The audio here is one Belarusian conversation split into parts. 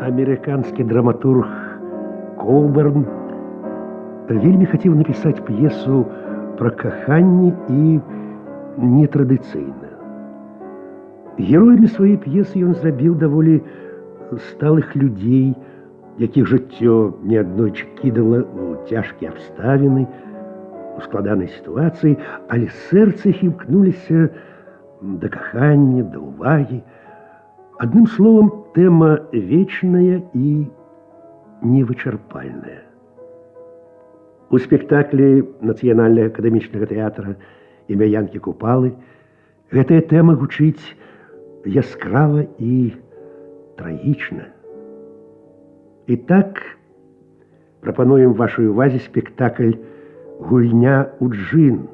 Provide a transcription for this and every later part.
Амерыканскі драматург Коўберн вельмі хацеў напісаць п'есу пра каханне і нетрадыцыйна. Героямі сваёй п'есы ён зрабіў даволі сталых людзей, якіх жыццё неаднойчы кідала ў цяжкія абставіны, у складанай сітуацыі, але сэрцы іх імкнуліся да кахання, да ўвагі. Адным словам, тэма вечная і невычарпальная. У спектаклі Нацыянальнага акадэмічнага тэатра імя Янкі Купалы гэтая тэма гучыць яскрава і трагічна. І так прапануем вашай увазе спектакль «Гульня ў джин»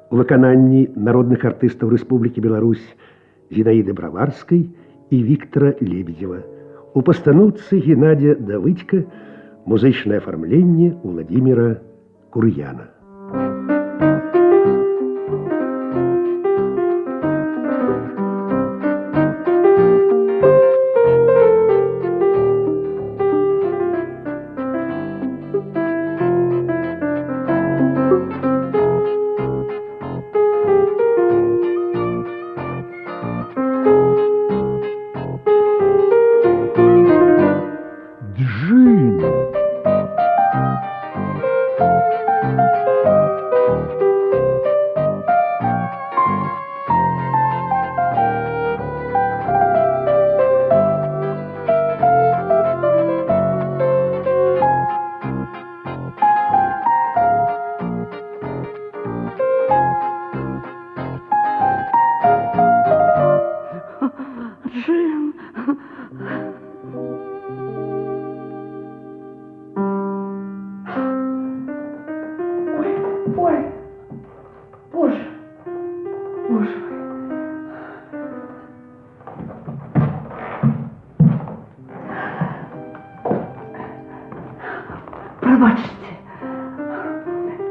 у выкананні народных артыстаў Рэспублікі Беларусь Зінаіды Браварскай і Віктара Лебедзева. У пастаноўцы Геннадзя Давыдька, музычнае афармленне Владимира Кур'яна.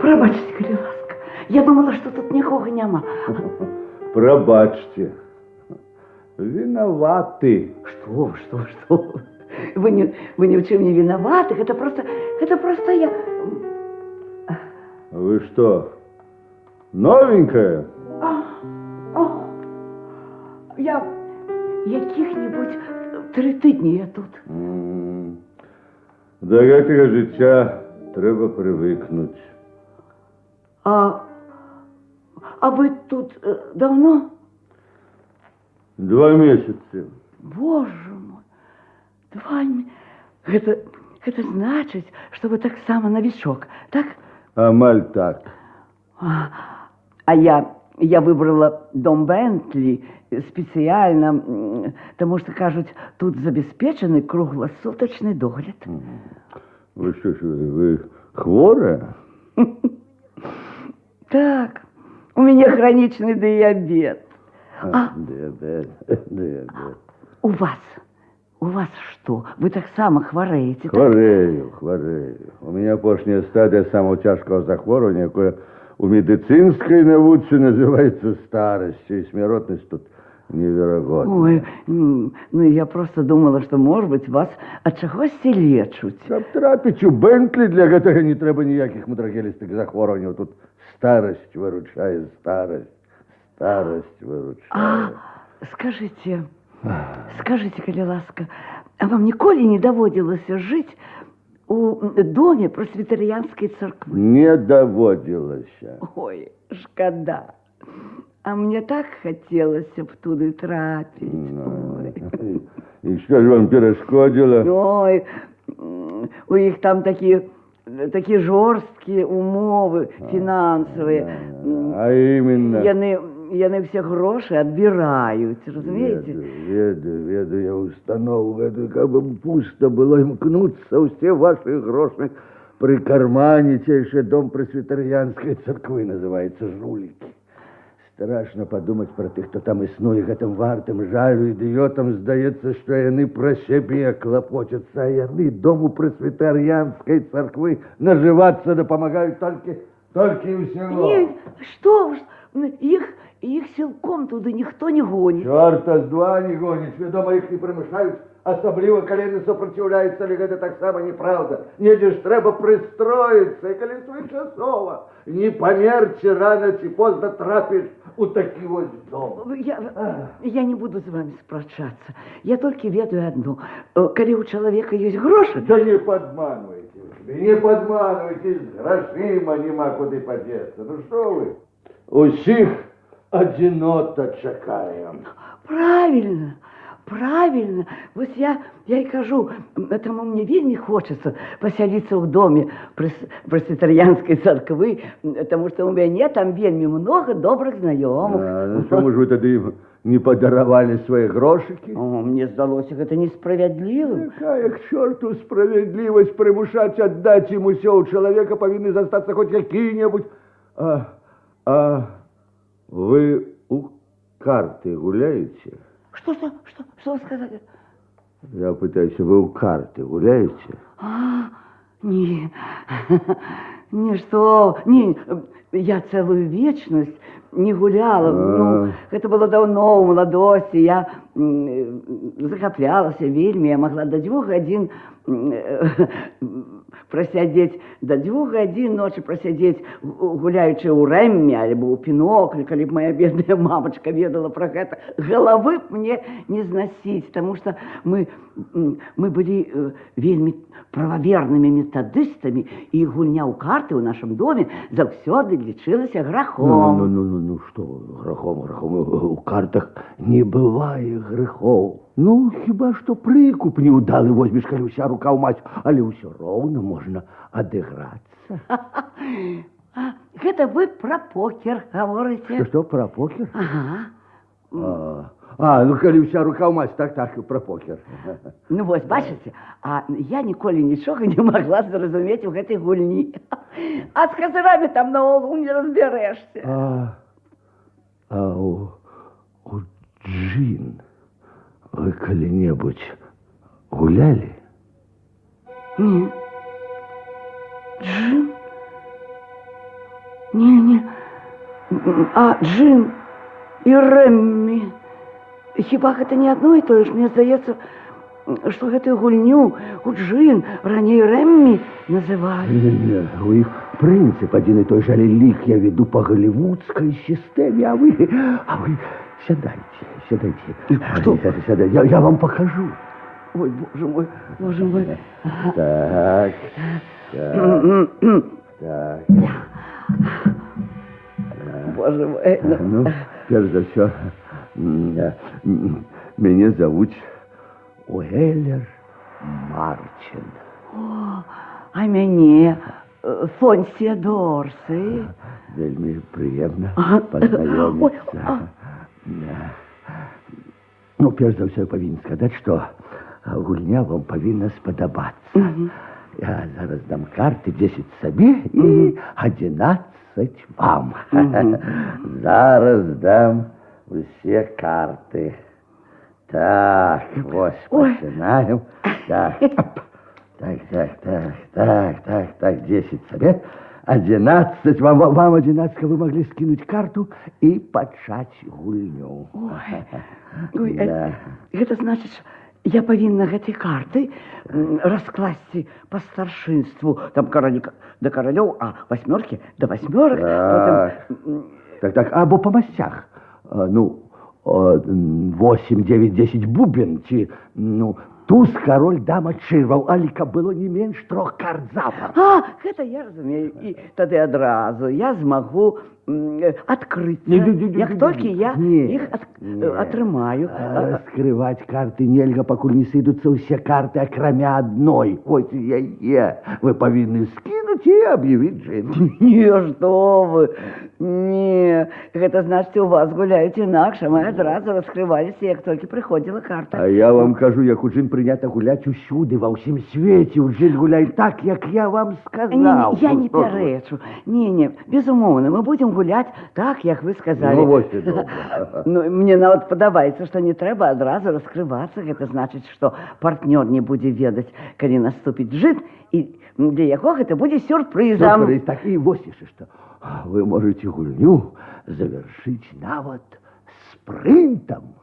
Прабачце, калі ласка. Я думала, што тут нікога няма. Прабачце. Вінаваты. Што? Вы ни ў чым не вінаваты. Гэта просто я... Вы што, новенькая? Я якіх-небудзь 3 тыдні я тут. Да гэтага жыцця трэба прывыкнуць. А вы тут давно? 2 месяцы. Боже мой, 2 месяцы. Гэта значыць, што вы таксама навічок, так? Амаль так. А я выбрала дом Бентлі спецыяльна, таму што, кажуць, тут забяспечаны кругласутачны догляд. Вы што ж, вы хворая? Так, у меня хроничный диабет. Диабет. У вас что? Вы так само хварэеце? Хварэю. У меня апошняя стадия самого тяжкого захворывания, якое у медицинской навуцы называется старостью, и смертность тут невероятная. Ой, ну я просто думала, что, может быть, вас от чагосьці лечуць. Каб трапіць у Бентлі, для гэтага не трэба ніякіх мудрагелістых захворванняў. Тут старость выручае, старость выручае. Скажите, калі ласка, а вам ніколі не даводзілася жыць у доме пресвітарыянскай царквы? Не даводзілася. Ой, шкада. А мне так хотелось б туды трапіць. І што ж вам перашкодзіла? Ой, у іх там такія жорсткія умовы фінансавыя. А іменно? Яны все грошы адбіраюць, разумееце? Ведаю я установу гэтую, каб ім пуста было імкнуцца ўсе ваши грошы прыкарманіць, яшчэ дом пресвітарыянскай царквы называецца жулікі. Страшно подумать про тых, хто там існуе, гэтым вартым жалю ідыётам здаецца, што яны пра сябе клапоцяцца, а яны дому пресвітарыянскай царквы нажывацца дапамагаюць толькі ўсяго. Не, што ж, Іх сілком туды ніхто не гоніць. Чорта з два не гоніць, вядома, іх не прымушаюць, асабліва, калі не супраціўляюцца, але гэта таксама неправда. Недзе ж трэба прыстроіцца, і калі своечасова не памерці, рана ці позна трапіш у такі вось дом. Я не буду з вами спрачацца. Я толькі ведаю адно. Калі ў чалавека ёсць грошы... Да не падманвайце, не падманвайце, з грашыма няма куды падзецца. Ну што вы? Усіх адзінота чакаем. Правильно, правильно. Вось я і кажу, таму мне вельмі хочацца пасяліцца ў доме прэсвітарыянскай царквы, таму што ў мяне там вельмі много добрых знаёмых. Ну чаму ж вы тады ім не падаравалі свае грошыкі? Мне здалося гэта несправядлівым. Якая к чорту справядлівасць прымушаць аддаць ім усё? У чалавека павінны застацца хоць які-небудзь. А вы у карты гуляеце? Что вы сказали? Я пытаюсь, вы у карты гуляете? Не, не, я целую вечность не гуляла. Ну, это было давно, в молодости. Я захоплялась вельмі. Я могла до 2 гадзін просядзець, до 2 гадзін ночи просядзець, гуляючы ў рэмме, альбо ў піноклі, калі б моя бедная мамачка ведала про гэта, головы б мне не зносіць, потому что мы былі вельмі прававернымі методыстамі, і гульня ў карты ў нашым доме заўсёды лічылася грахом. Ну что, грахом, у картах не бывае грехов. Ну, хіба што прыкуп неудалы возьмеш, калі ўся рука ў маць, але ўсё роўна можна адыграцца. Гэта вы пра покер гаворыце? Што, пра покер? Ага. Ну калі ўся рука ў маць, так, пра покер. Ну вось, бачыце, а я ніколі нічога не магла зразумець у гэтай гульні. А з казырамі там наогул не разбярэшся. У джин вы калі-небудзь гулялі? Не. Джин? Не. А джин і рэммі. Хіба гэта не адно і тое ж? Мне здаецца, што гэтую гульню у джин раней рэммі называлі. Не, у іх прынцып адзін і той же, але лік я веду по голливудской системе, а вы сядайте. Что? Сядайте, я вам покажу. Ой, боже мой. Так. Боже мой. Ну, перш за все, меня зовут Уэллер Марчин. А мяне Фонсія Дорсы. Вельмі прыемна пазнаёміцца. Ну, перш за ўсё, я павінен сказаць, што гульня вам павінна спадабацца. Я зараз дам карты 10 сабе і 11 вам. Зараз дам усе карты. Так, вось, пачынаем. Так, 10 сабе. 11, вам 11, вы могли скинуть карту и пачаць гульню. Ой, гэта значыць, я павінна гэтай карты раскласці па старшынству, там каралі да каралёў, а 8 да 8. Так, або па масцях. Ну, 8, 9, 10 бубен, ці, ну, туз, король, дама, чырваў, але каб было не менш 3 карт запар. Гэта я разумею. І тады адразу я змагу адкрыцца, як толькі я іх атрымаю. Раскрываць карты нельга, пакуль не сыдуцца ўсе карты, акрамя адной. Ось яе. Вы павінны скінуць і аб'явіць джин. Не, што вы. Не, гэта значыць, у вас гуляюць інакш, а мы адразу раскрываліся, як толькі прыходзіла карта. А я вам кажу, як у джин прынята гуляць усюды, ва ўсім свеце. У джин гуляй так, як я вам сказаў. Я не пярэчу. Не, безумоўна, мы будзем гуляць так, як вы сказалі. Ну, вось і добра. Ну, мне нават падабаецца, што не трэба адразу раскрывацца. Гэта значыць, што партнёр не будзе ведаць, калі наступіць джин, і для яго гэта будзе сюрпрызам. Так, і вось яшчэ што. вы можете гульню завершить нават спринтом.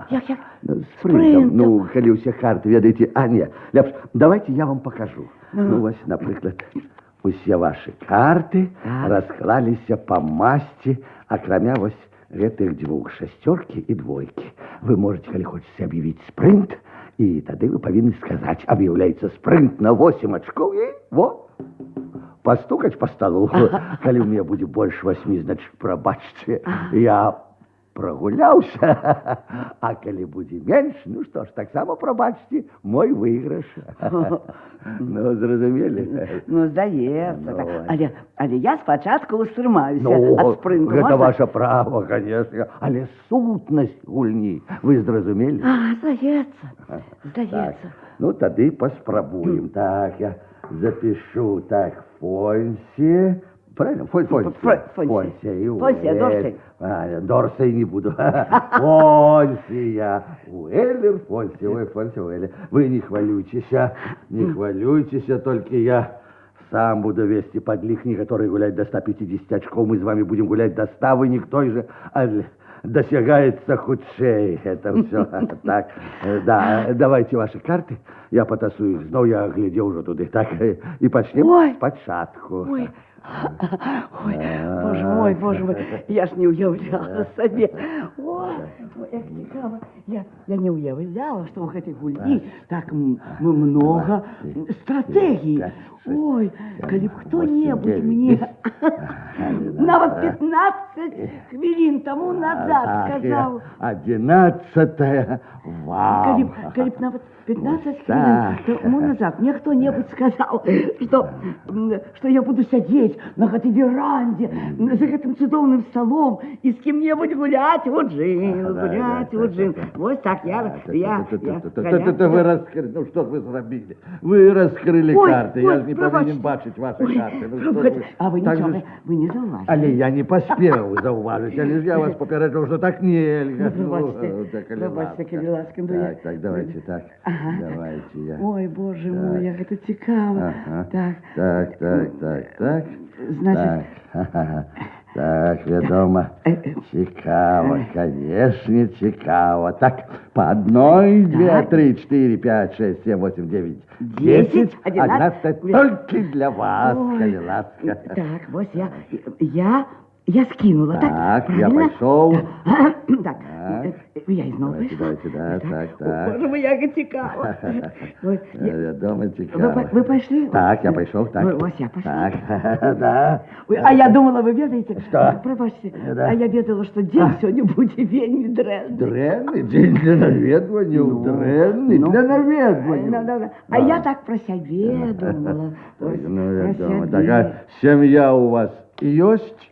Як? Ну, Спринтом? спринтом. Ну, калі ўсе карты ведаеце, а не, лепш, давайте я вам покажу. Ну, вось, напрыклад, усе ваши карты расклаліся па масці, акрамя вось гэтых дзвюх, шасцёркі і двойкі. Вы можете, калі хочаце, аб'явіць спринт, і тады вы павінны сказаць, аб'яўляецца спринт на 8 ачкоў, і во, пастукаць по столу. Калі ў мяне будзе больш 8, значит, прабачце, я прогуляўся, а калі будзе менш, ну што ж, таксама прабачце, мой выйгрыш. Ну, зразумелі? Ну, здаецца. Але я спачатку ўстрымаюся ад спрынту. Гэта ваша права, конечно, але сутнасць гульні, вы зразумелі? Здаецца. Ну, тады паспрабуем. Так, я запишу, так, Фонси. Правильно? Фонси. Дорсей. Дорсей не буду. Фонсия. Уэллер, Фонси. Ой, Фонси, Уэллер. Вы не хвалюйтесь, только я сам буду вести подлихни, который гулять до 150 очков. Мы с вами будем гулять до 100, вы никто же досягается худшей. Это все так. Да, давайте ваши карты. Я потасую их. Снова я глядел уже туда. Так, и почнем спочатку. Ой, боже мой, я ж не уявляла сабе. Ой, як цікава. Я не уявляла, што ў гэтай гульні так много стратэгій. Ой, калі б хто-небудзь мне нават 15 хвілін таму назад сказаў. 11 вам. Калі б нават 15 хвілін тому назад мне хто-небудзь сказаў, што я буду сядзець на гэтай веранде за гэтым цудоўным столом і з кім-небудзь гуляць у джин. Вось так я вы раскрыли, ну что вы зрабілі? Вы раскрыли карты, я ж не павінен бачыць ваши карты. А вы нічога, вы не заўважылі. Але я не паспеў заўважыць, але ж я вас папереджаў, што так нельга. Прабачце, калі ласка. Так, давайте так. Давайте я. Ой, боже мой, як гэта цікава. Так. Значит... Так, вядома, цікава, конечно, цікава. Так, по 1, 2, 3, 4, 5, 6, 7, 8, 9, 10, 11, только для вас, калі ласка. Так, вось я скинула, так? Так, я пошел. Так, я ізноў пайшла. Так. Боже мой, як цікава. Вядома, цікава. Вы пайшлі? Так, я пайшоў, так. Вось я пайшла. Так, да. А я думала, вы ведаеце, Што? Прабачце, а я ведала, што дзень сёння будзе вельмі дрэнны. Дрэнны? Дзень для наведванняў? Дрэнны? Для наведванняў? А я так про сябе думала. Ну, вядома. Такая сям'я у вас ёсць?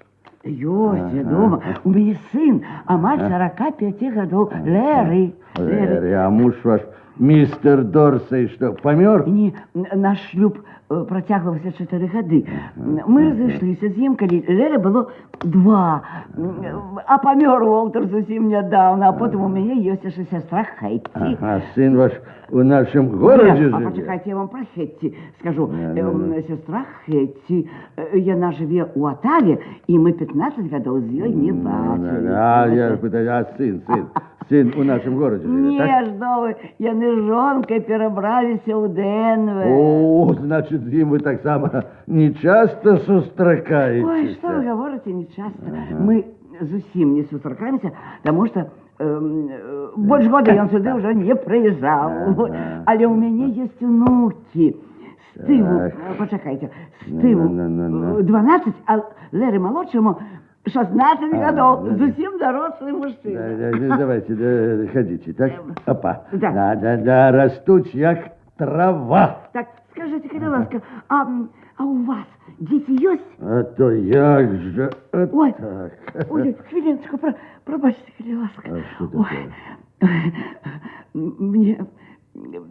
Ёсць, вядома. У мяне сын, амаль 45 гадоў, Леры. А муж ваш, мистер Дорсей, что, помер? Не, наш шлюб працягваўся 4 гады. Мы разышліся з ім, калі Леры было 2. А памёр Уолтер зусім нядаўна, а потым у мяне ёсць яшчэ сястра Хэтці. А сын ваш у нашем городе жыве? А пачакайце, я вам про Хэтці скажу. Сястра Хэтці, яна жыве ў Атаве, і мы 15 гадоў з ёй не бачылі. Я пытаюсь, а сын у нашем городе живет, так? Не, что вы, яны з жонкай перабраліся ў Денвер. О, значит, з ім вы так само не часто сустракаетесь. Ой, что вы говорите, не часто. Мы зусім не сустракаемся, потому что больш года ён сюды ўжо не прыязджаў. Але ў мяне ёсць унукі. З тылу, пачакайце, з тылу 12, а Леры малодшаму 16 годов, зусім дорослый мужчина. Давайте, ходите, так? Опа. Да, растут як трава. Так, скажите, калі ласка, а у вас дети есть? А то як же... Ой, хвилиночку, пробачьте, калі ласка. А что такое?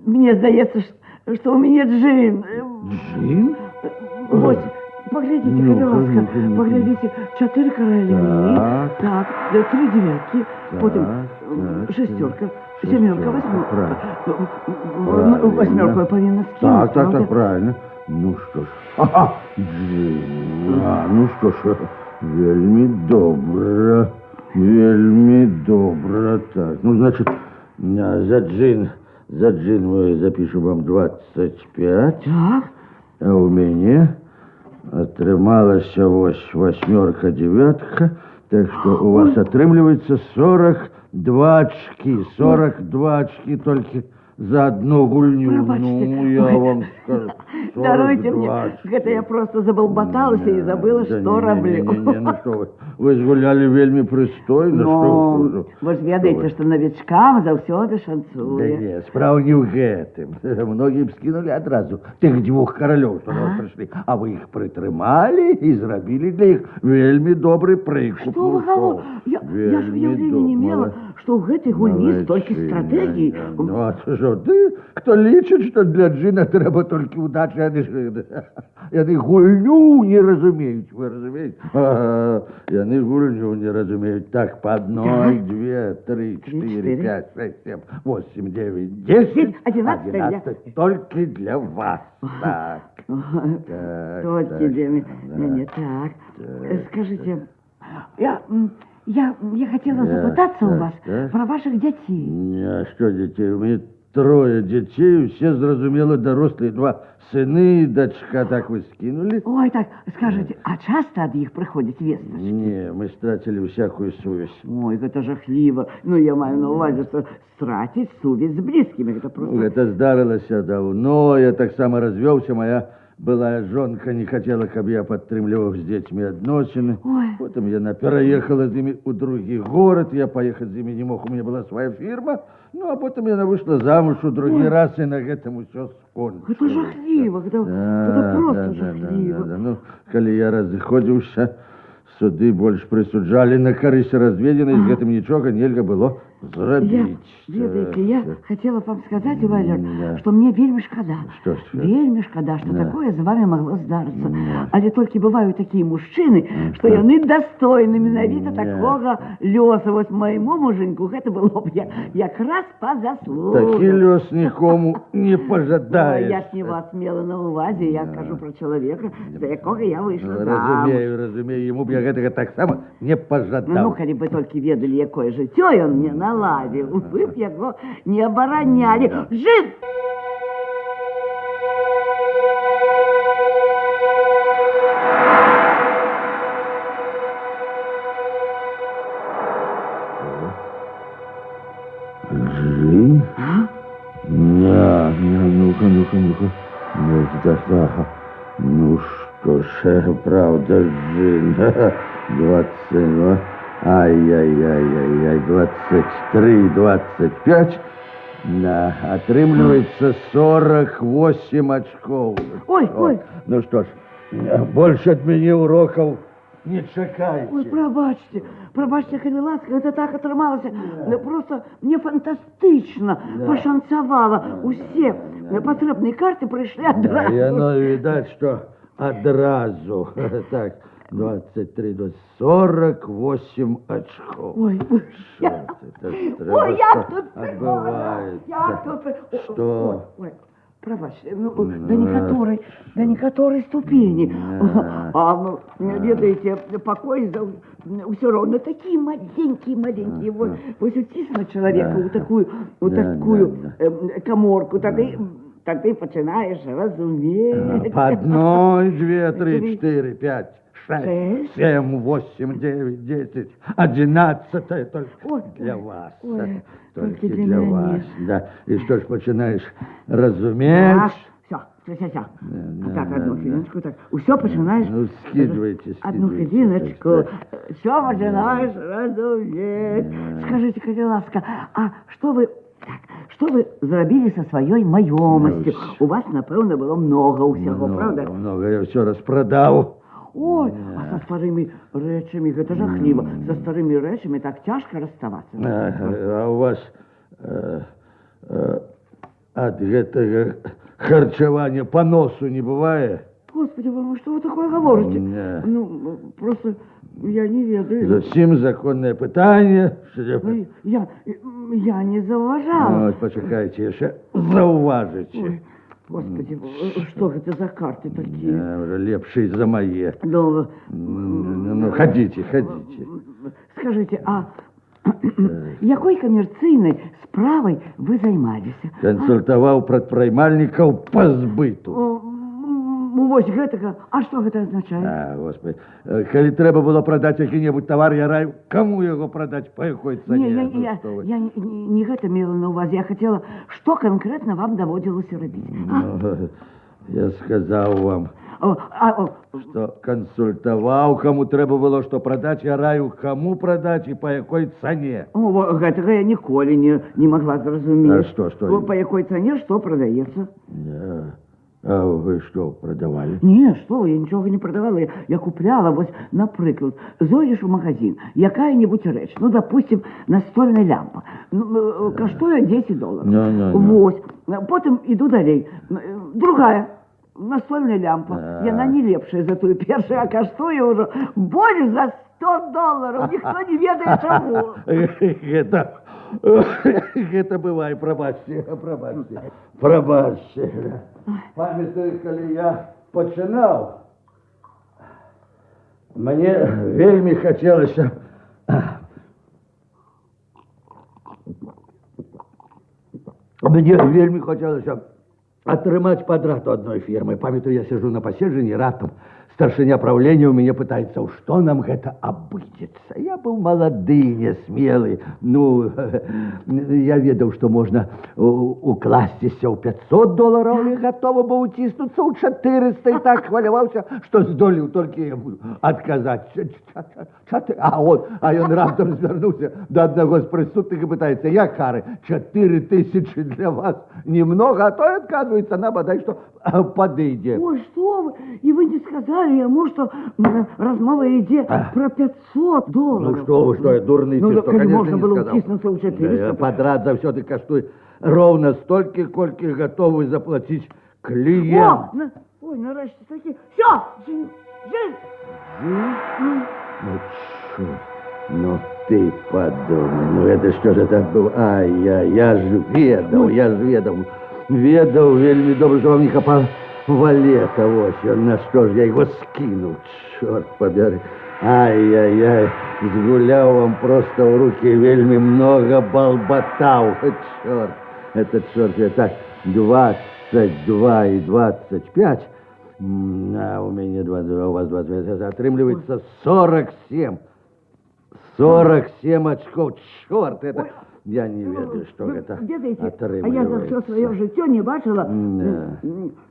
Мне здаецца, что у меня джин. Джин? Вот. Поглядите, калі ласка, поглядите, 4 караліны, так, 3 девятки, потім Шестерка, семерка, восьмерка. Восьмерку я повинна скинуть, Так, правда? правильно. Ну что ж. Ага, джин. Ну что ж, вельми добро. Вельми добро. Так, ну, значит, за джин мы запишем вам 25. Так. А у меня атрымалася восьмерка, девятка. Так что у вас отрымливается 42 очки. 42 очки только за одну гульню. Пробачьте. Ну, я Ой. вам скажу. Даруйте 42 мне, очки. это я просто заболботалась и забыла, Да что раблю. Не, ну что вы. Вы згуляли вельми пристойно. Ну, что вы ж ведаете, что новичкам заўсёды Да шанцуе. не, справа не в гэтым. Многие б скинули одразу тех двух королев, что до вас пришли. А вы их прытрымали и зрабілі для их вельми добрый прыкуп. Что вы говорите? Я ж уявления не имела, что в этой гульне столько стратегий. Ну, а что ты, кто лічыць, что для джина трэба только удачи, яны гульню не разумеюць, вы разумеете? Яны гульню не разумеют. Так, по одной, две, три, четыре, пять, шесть, семь, 8, 9, 10, 11 только для вас. Так. Только для меня. Не так. Скажите, я хотела запытаться у вас про ваших детей. А что детей? У меня 3 детей, все зразумело дорослые, 2 сыны и дочка, так вы скинули? Ой, так, скажите, а часто от них приходит весточки? Не, мы стратили всякую сувязь. Ой, это жахливо. Ну, я маю на увазі, що стратить сувязь з близькими. Это просто... Ну, это здарылася давно, я так само развелся, моя былая жонка не хотела, каб я падтрымліваў з дзецьмі адносіны. Ой. Потом яна пераехала з імі ў другі горад, я поехать з імі не мог, у меня была своя фирма. Ну, а потом яна вышла замуж у другі раз, и на гэтым усё скончылася. Это жахливо, это просто жахливо. Да. Ну, калі я разыходзіўся, суды больш прысуджалі на карысць разведзенай, з гэтым нічога нельга было зрабіць. Ведаете, я хотела вам сказать, Валер, Да. что мне вельми шкода. Что ж? Вельми шкода, что Да. такое з вами могло здарыцца. Да. Але толькі бывают такие мужчины, что яны достойны менавіта Да. такого лёса. Вот моему муженьку гэта было б якраз по заслугам. Такі лёс нікому не Ой, пожадаеш. я ж не вас мела на увазе, я кажу про чоловіка, за якого я вийшла замуж. Разумею, йому б я гэтага таксама не пожадаў. Ну, калі бы толькі ведалі, якое жыццё ён мне наладзіў, вы б яго не абаранялі. Жыв! Джин? Ну-ка. Ага. Ну что ж, правда, джин. 22. Ай-яй-яй-яй-яй. 23, 25. Да, отрымливается 48 очков. Ой. Ну что ж, больше от меня уроков не чакайте. Ой, пробачьте, калі ласка, это так атрымалася. Ну, просто мне фантастычна пашанцавала. Усе патрэбныя карты прыйшлі адразу. Яно відаць, што адразу. Так, 23, 48 очков. Ой, Ой, як тут отбывается. Что? Ой, пробачьте, ну, до некаторой ступени. А, ведаете, покой все равно такие маленькие. Вот уціснуть человека у такую каморку, тогда починаешь разуметь. По одной, 2, 3, 4, 5, 6, 7, 8, 9, 10, 11 только для вас. Ой, Только для для меня вас. нет. Да. И что ж, начинаешь разуметь? Все. Да, Так, да, одну да. хвилиночку, так. Все починаешь. Ну, скидывайте. Одну хвилиночку. Все починаешь разуметь. Скажите, калі ласка, а что вы зрабілі со своей маёмасцю? У вас, напэўна, было много усяго, правда? Много, я все распродал. Ой, а со старыми рэчамі гэта жахліва. Со старыми рэчамі так цяжка расставацца. А у вас от гэтага харчавання поносу не бывае? Господи, вы что вы такое говорите? Не. Ну, просто Я не ведаю. Зусім законне пытанне. Ну, я не заўважала. Вот, почекайте, яшчэ заўважыце. Ой, Господи, что это за карты такие? Уже лепшие за мои. Ну, Ну, ходите. скажите, а якой камерцыйнай справай вы займаліся? Консультовал прадпрымальнікаў па збыту. Вось гэтага. А што гэта азначае? А, господи. Калі трэба было прадаць які-небудзь тавар, я раю, кому яго прадаць, па якой цане? Я не гэта мела на увазе. Я хотела, што канкрэтна вам даводзілася рабіць? Ну, я сказал вам, что консультовал, кому трэба было што прадаць, я раю, кому прадаць і па якой цане. Гэтага я ніколі не магла зразумець. А што? Па якой цане што прадаецца? А вы что, продавали? Не, что вы, я нічога не продавала. Я купляла, вось, напрыклад, зойдзеш у магазин, якая-нибудь рэч, ну, допустим, настольная лямпа, каштуе $10. Вось, потым іду далей, другая настольная лямпа, яна не лепшая за тую першую, а каштуе ўжо больш за $100. Ніхто не ведае чаму. Гэта бывае, прабачце. Памятаю, калі я пачынаў, мне вельмі хацелася атрымаць падрад у адной фірмы. Памятаю, я сижу на паседжанні, раптам старшыня правления у меня пытается, что нам это обыдется. Я был молодый, несмелый. Ну, я ведал, что можно укласціся ў $500, але готовы был утиснуться ў 400 и так хваляваўся, что здолеў толькі ему отказать. А он раптам звярнуўся до одного з прысутных и пытается, я кары, 4000 для вас немного, а то и отказывается, на бодай, что подыйдзе. Ой, что вы, и вы не сказали ему, что размова идет про $500. Ну что я дурный, ну, ты что, конечно, можно не было сказал. утиснуться у 400. Подряд за все ты каштуй ровно столько, сколько готовы заплатить клиент. Ой, нарешті таки. Все, жизнь. Ну, черт, ну ты подумай, ну это что же так было? Ай, я ж ведал. Ведал, вельмі добре, что вам не хапало валета, вось, на что ж я его скинул, черт побери. Ай-яй-яй, сгулял вам просто в руки, вельми много болботал, черт. Это черт, я так 22 и 25, а у меня 22, у вас 25, отрымливается 47. 47 очков, черт, это... Я не ведаю, что это отрывливается. А я за все свое житье не бачила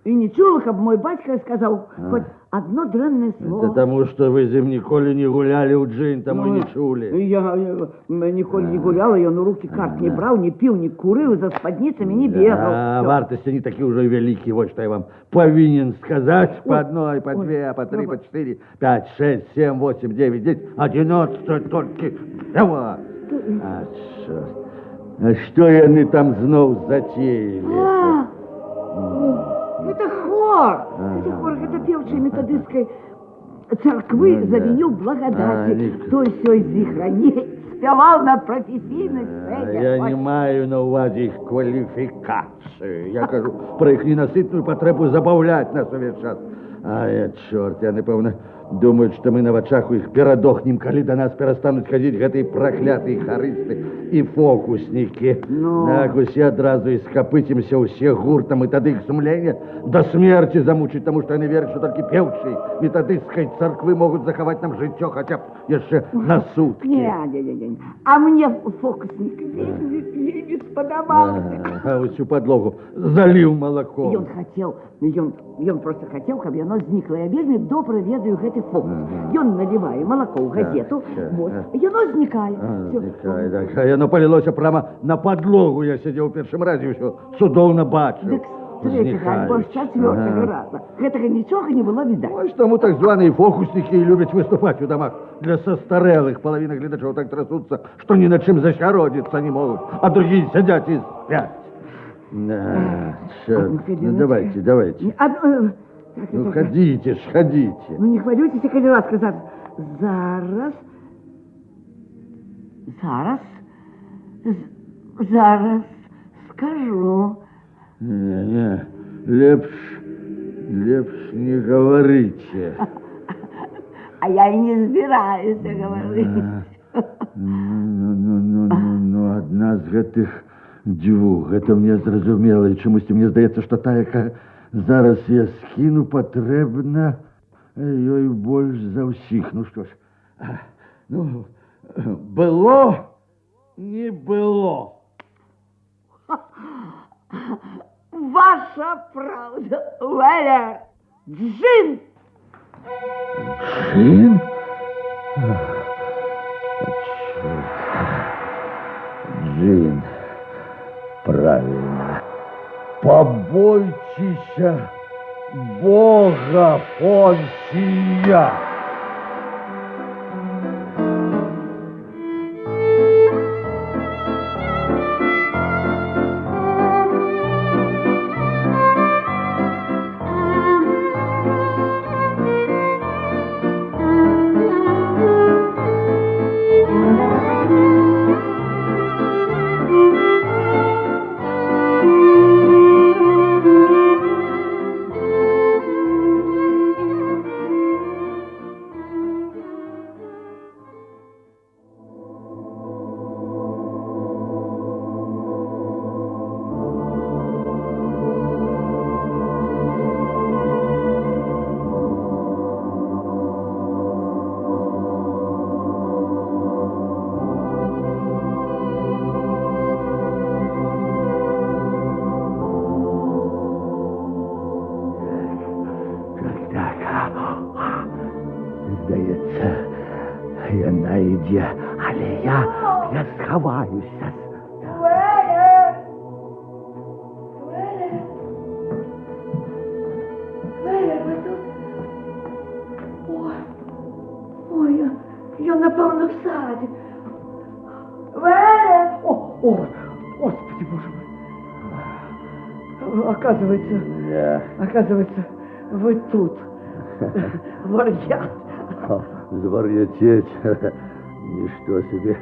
и не чула, как мой батька сказал хоть одно дрянное слово. Это потому, что вы зим николи не гуляли у джин, тому и не чули. Я николи не гуляла, я на руки карт не брал, не пил, не курил, за спадницами не бегал. А вартости не такие уже великие, вот что я вам повинен сказать. По одной, по две, по три, по 4, 5, 6, 7, 8, 9, 10, 11 только. Давай. А, черт. А что яны там знов затеяли? Это хор! Это хор, это певчий методистской церкви завинил благодати. Той сёй з іх раней спявал на професійній сцені. Я не маю на увазі їх кваліфікацію. Я кажу про їх ненаситну потребу забавлять нас увесь час. А черт, я напевно думаю, что мы на вачах у их перадохнем, коли до нас перестанут ходить гэтые проклятые харысты и фокусники. Так усе одразу и скопытимся усе гуртом, и тады их сумление до смерти замучить, потому что они верят, что только певчие методистской церквы могут заховать нам житье хотя бы еще на сутки. Не. А мне фокусник не сподобался. А всю подлогу залил молоком. Ён просто хотел, чтобы оно зникло. Я вельмі добра ведаю гэты фокус. Ён наливае молоко ў газету, вот, и оно зникает. Зникает, так. И оно полилось прямо на подлогу. Я сидел в первом разе, все цудоўно бачил. Третьего, альбо четвертого раза. Гэтага ничего не было видать. Ось тому так званые фокусники и любят выступать в домах для состарелых. Половина глядачов так трясутся, что ни над чем защародиться не могут, а другие сидят и спят. Черт. Ну, давайте. Ну, ходите. Ну, не хвалюйтесь, коли раз сказать. Зараз. Зараз. Зараз скажу. Не, лепш не говорите. А я и не збираюся говорить. Ну, одна з гэтых дзвюх, гэта мне зразумела, і чамусьці мне здаецца, што тая, яка зараз я скіну, патрэбна ёй больш за ўсіх. Ну што ж, ну, было, не было. Ваша правда, Валя, джин! Джин? Джин, правильно. Побойтесь Бога, Фонсия! Здається, яна йде, але я сховаюся. Валя! Валя! Валя, ви тут? Ой, я напевно в саді. Валя! О, Господи, Боже мой. Оказывается, вы тут. Варьят. Зварьятеть, ничто себе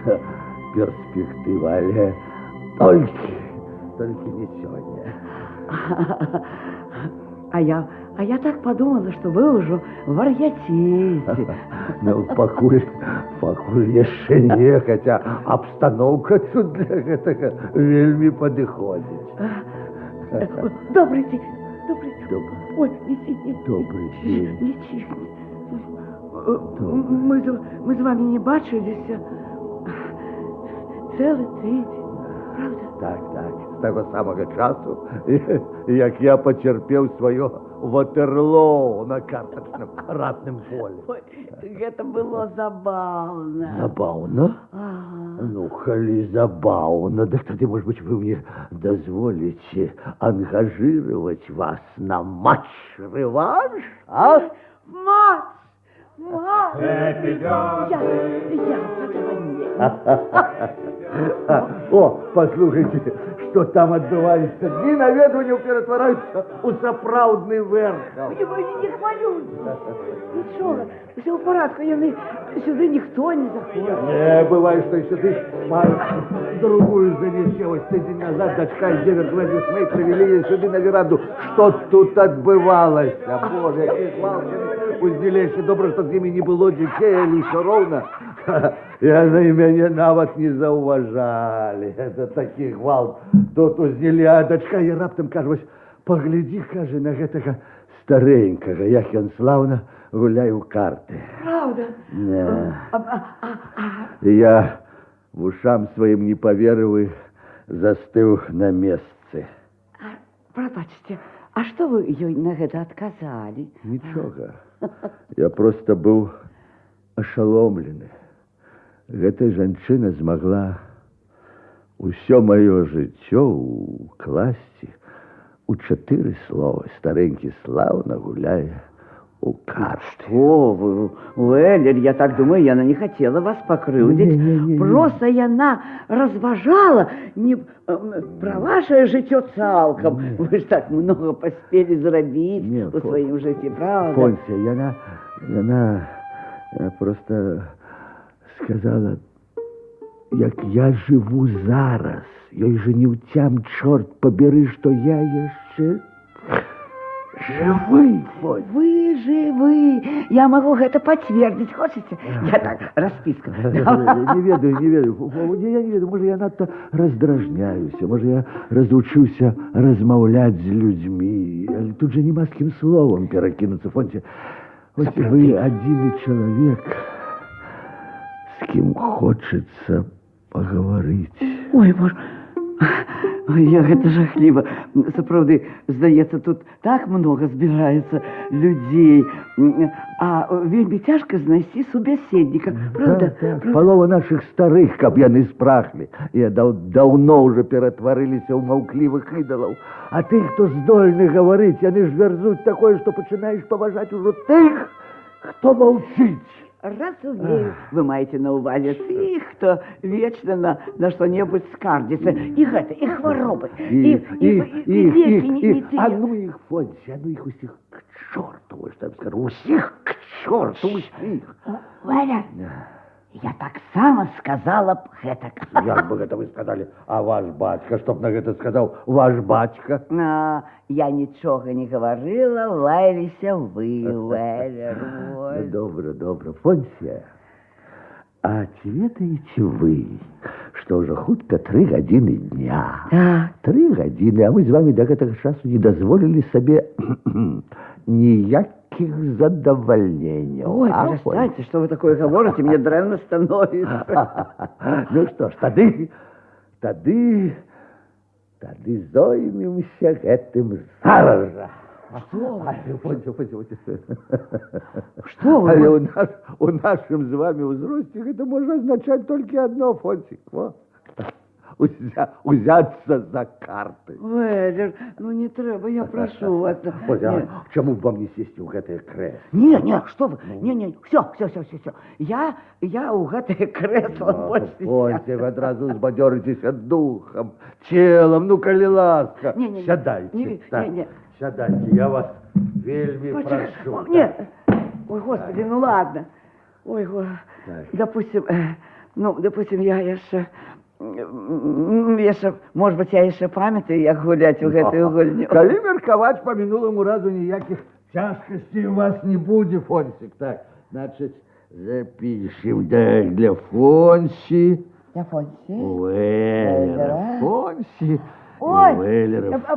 перспектива, але только не сегодня. А я так подумала, что вы уже варьятеете. Ну, покуль яшчэ не, хотя обстановка тут для гэтага вельмі падыходзіць. Добрый день. Ой, не Добрый день. Не чихни. Мы з вами не бачились цілий тиждень, правда? Так, з того самого часу, як я потерпел свое Ватерлоо на карточном ратном поле. Ой, это было забавно. Забавно? Ага. Ну, коли забавно, так тогда, может быть, вы мне дозволите ангажировать вас на матч-реванш, а? Матч! Я О, послушайте, что там отбывается. Дни наведывания перетворяются у сапраўдны верх. Не хвалюйся. Нічого, все в порядку, сюди ніхто не заходит. Не, бывает, что еще ты другую занесешь. 3 дня назад дочка из Девер Смейт привели ее сюда на веранду. Что тут отбывалось? А, Боже, какие свалки. Узділейся, добре, что с ними не было детей, или все ровно. И они меня навод не зауважали. Это такий гвалт. Тут узділі, а дочка я раптом, кажуть, погляди, каже, на гэтага старенького, як ён славно гуляє у карты. Правда? Не. Я ушам своим не поверил и застыл на месте. Пробачьте, а что вы ей на это отказали? Ничего. Я просто был ошеломлены. Эта женщина смогла усё мое жыццё укласці у 4 слова. Старенький славно гуляе у карты. Что вы, Уэллер, я так думаю, она не хотела вас покрывдить. Не. Просто она разважала не про ваше жыццё цалком. Вы ж так много поспели зрабіць у своим жыцці, правда? Фонсия, Я просто сказала, як я живу зараз, ёй же не ўцям, чорт побери, что я яшчэ живы, Фонь. Вы живы. Я могу это подтвердить. Хочете? Я так, расписка. Не ведаю, я не ведаю, може я надто раздражняюся, може я разучуся размаўляць з людзьмі, але тут же нема з кім словом перакінуцца, Фонці. Ось вы адзіны чалавек, з кім хочацца паговорыць. Ой, боже. Ой, гэта жахліва. Сапраўды, здаецца, тут так много збіраецца людзей. А вельмі цяжка знайсці субяседніка. Правда? Так. Палова наших старых, каб яны спрахлі. Я даўно уже ператварыліся ў маўклівых ідалаў. А тых, хто здольны гаварыць, яны ж вярзуць такое, што пачынаеш паважаць ужо тых, хто маўчыць. Разумею, вы маеце на ўвазе тых, хто вечна на што-небудзь скардзіцца. І гэта, і хваробы, і лекі не тыя. А ну іх, Фонці, а ну іх усіх к чорту, вось там скажу, усіх к чорту, усіх. Валя, я таксама сказала б гэтак. Як бы гэта вы сказалі? А ваш бацька, што б на гэта сказаў ваш бацька? Я нічога не гаварыла, лаяліся вы, Валя. Добра, Фонсія. А ці ведаеце вы, што ўжо хутка 3 гадзіны дня? Так. 3 гадзіны, а мы з вамі да гэтага часу не дазволілі сабе ніякіх задавальненняў. Ой, перестаньте, что вы такое говорите, мне дрэнна становится. Ну што ж, тады зоймемся гэтым зараз жа. Что вы? Фонсі. Что вы? Але у нашым з вами ўзросце гэта можа азначаць толькі адно, Фонсік. Узяцца за карты. Валер, ну не трэба, я прошу вас. Чаму б вам не сесці ў гэтае крэсло? Не, что вы? Не, все. Я у гэтае крэсла больше Фонсі, вы адразу збадзёрыцеся духам, целам, ну, калі ласка. Сядайце. Сядайце, я вас вельмі прашу. Нет, ой, господи, ну ладно. Ой, допустим, я яшчэ, может быть, я яшчэ памятаю, як гуляць у гэтую гульню. Калі меркаваць по мінуламу разу ніякіх цяжкасцей у вас не будзе, Фонсік. Так, значыць, запішем для Фонсі. Для Фонсі? Вэлера Фонсі. Ой,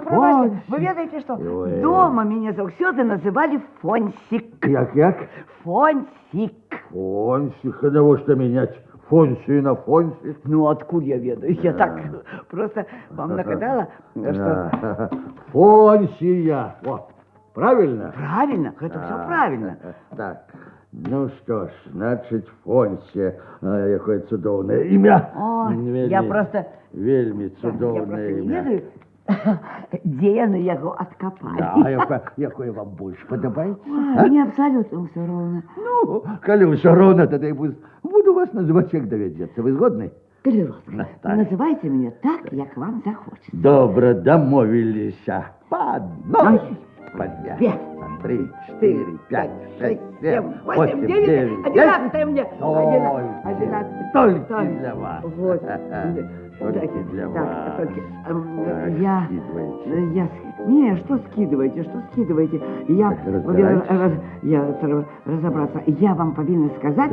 пробачте, вы ведаеце, што дома мяне заўсёды называлі Фонсік. Як? Фонсік. Фонсік, а навошта мяняць Фонсію на Фонсі? Ну, откуль я ведаю? Я так просто вам нагадала, что... Фонсія. О, правильно? Правильно, это все правильно. Так, ну что ж, значит, Фонсія. Якое цудоўнае імя. Ой, я просто... Вельмі цудоўнае імя. Я просто не ведаю, дзе яны яго адкапалі. А якое вам больш падабаецца? Мне абсолютно ўсё роўна. Ну, калі ўсё роўна, тады буду вас называць, як давядзецца. Вы згодны? Переловка, называйте меня так, як вам захочется. Добра, дамовіліся. По одной, по две, 3, 4, 5, 6, 7, 8, 9, 11 мне. 11. Только для вас. Вот. Только для вас. Не, что скидываете? Я разобраться. Я вам повинна сказать,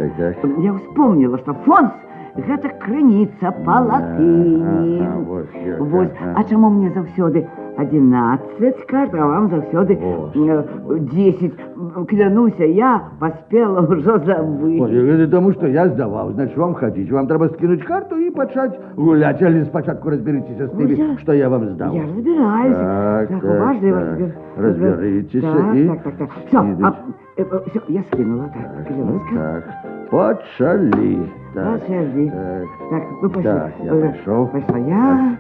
я вспомнила, что Фонс гэта крыніца па латыні. А чаму мне заўсёды 11 карт, а вам заўсёды 10? Клянуся, я поспела ўжо забыть. Ой, тому что я сдавал, значит, вам ходить. Вам треба скинуть карту и почать гулять. Или спочатку разберитесь с теми, что я вам сдал. Я разбираюсь. Так, уважно. Разберитесь Так. Все, я скинула. Так, почали. Почали. Так, вы пошли. Так, я пошел. Пошла я.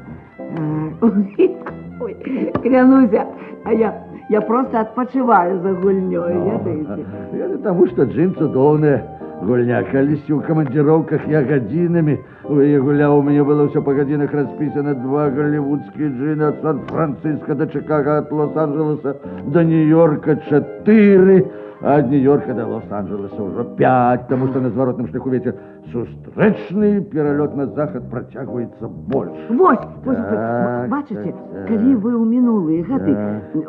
Ой, клянуся, а я просто отпочиваю за гульнёй, ведаеце? Это потому, что джин цудоўная гульня. Калісьці ў камандзіроўках я гадзінамі гуляў, у мяне было все по гадзінах распісана. 2 голливудские джины от Сан-Франциско до Чикаго, от Лос-Анджелеса до Нью-Йорка 4. Ад Нью-Йорка до Лос-Анджелеса уже 5, потому что на зворотном шляху ветер сустрэчны, перелет на захад працягваецца больше. Вось, Так, бачыце, так, так. калі вы ў минулые гады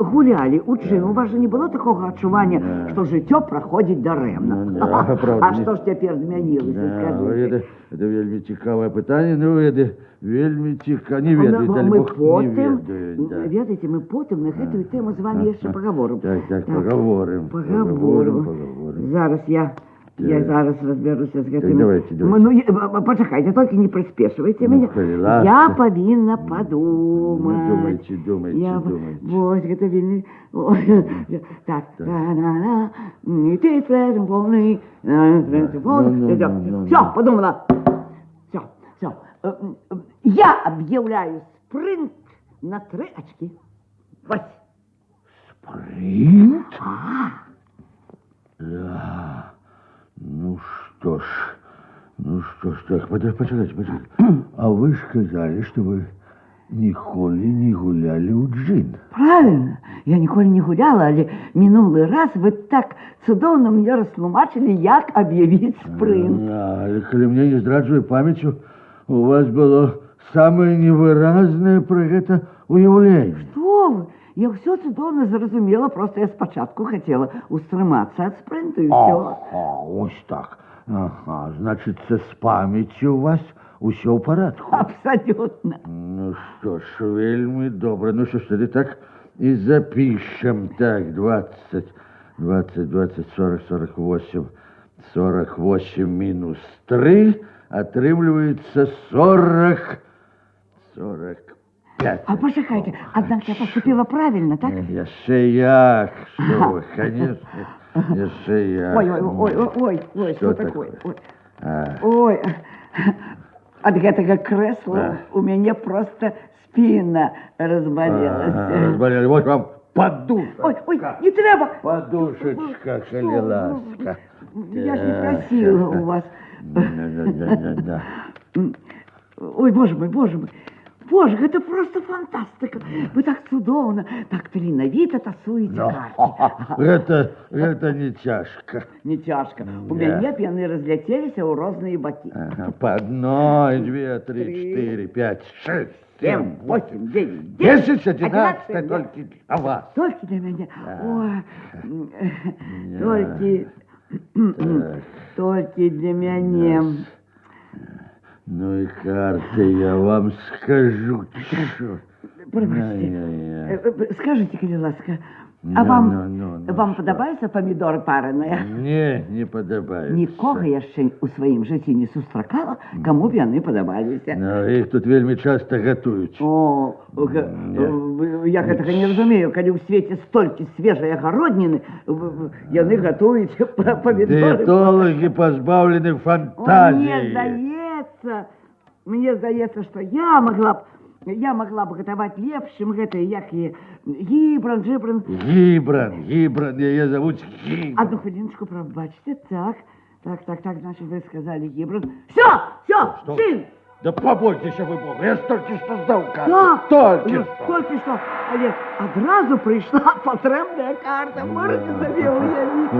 гулялі у джин, у вас же не было такого адчування, што жыццё праходзіць дарэмна. Ну, да, правда, А што ж цяпер змянілася, скажыце? Это вельмі цікавае пытанне, ну, это вельмі цікава, не ведаю, даль Мы Бог не потым, ведаю. Да. ведаеце, мы потым на гэтую тему з вами яшчэ пагаворым. Так, пагаворым. Пагаворым. Зараз я зараз разберуся з гэтым. давайте. Ну, пачакайце, толькі не прыспешвайце мяне. Я павінна падумаць. Думайце. Вось, гэта вельмі... Так. І ты цэжым волны. Всё, подумала. Всё. Я объявляю спринт на 3 очки. Вось. Спринт? Да. Ну что ж, так, почекайте. А вы ж сказали, что вы ніколі не гуляли у джин. Правильно, я ніколі не гуляла, але минулый раз вы так цудоўна мне растлумачылі, як аб'явіць спринт. Але калі мне не здраджвае памяцю, у вас было самае невыразнае пра гэта уяўленне. Што вы? Я ўсё цудоўна зразумела, просто я спачатку хацела устрымацца ад спринту і ўсё. Ось так. Ага, значыцца, з памяццю у вас усё ў парадку. Абсолютно. Ну што ж, вельмі добра. Ну що ж, тады так і запішем. Так, 20, 40, 48 мінус 3 атрымліваецца 45. А пачакайце, аднак я поступила правильно, так? Яшчэ як, што вы, конечно, яшчэ як. Ой, что такое? Ой, от гэтага крэсла у мяне просто спина разболелась. Разболелась, вот вам подушечка. Ой, не трэба. Подушечка, калі ласка. Я ж не просила у вас. Да. Ой, боже мой. Боже, гэта просто фантастика. Вы так цудоўна, так таленавіта тасуеце карты. Гэта не цяжка. Не цяжка. У мяне б яны разляцеліся ў розныя бакі. По одной, 2, 3, 4, 5, 6, 7, 8, 9, 10, 11, толькі для вас. Толькі для мяне. Ой, толькі для мяне. Ну и карты, я вам скажу, что... Скажите, калі ласка, а вам падабаюцца памідоры параныя? Не падабаюцца. Нікога яшчэ у сваім жыцці не сустракала, каму б яны падабаліся. Іх тут вельмі часта гатуюць. Я гэтага не разумею, калі ў свеце столькі свежай агародніны, яны гатуюць памідоры. Дыетолагі пазбаўлены фантазіі. Мне здаецца, што я могла б гатаваць лепшым гэтыя, як і гібран. Гібран, яе завуць Гібран. Одну хвилиночку, пробачьте, так, значит, вы сказали гибрид. Все, сын! Да побойтесь вы Бога, я столько что сдал карту. Да, только что. Але одразу пришла потребная карта. Можете себе уявить?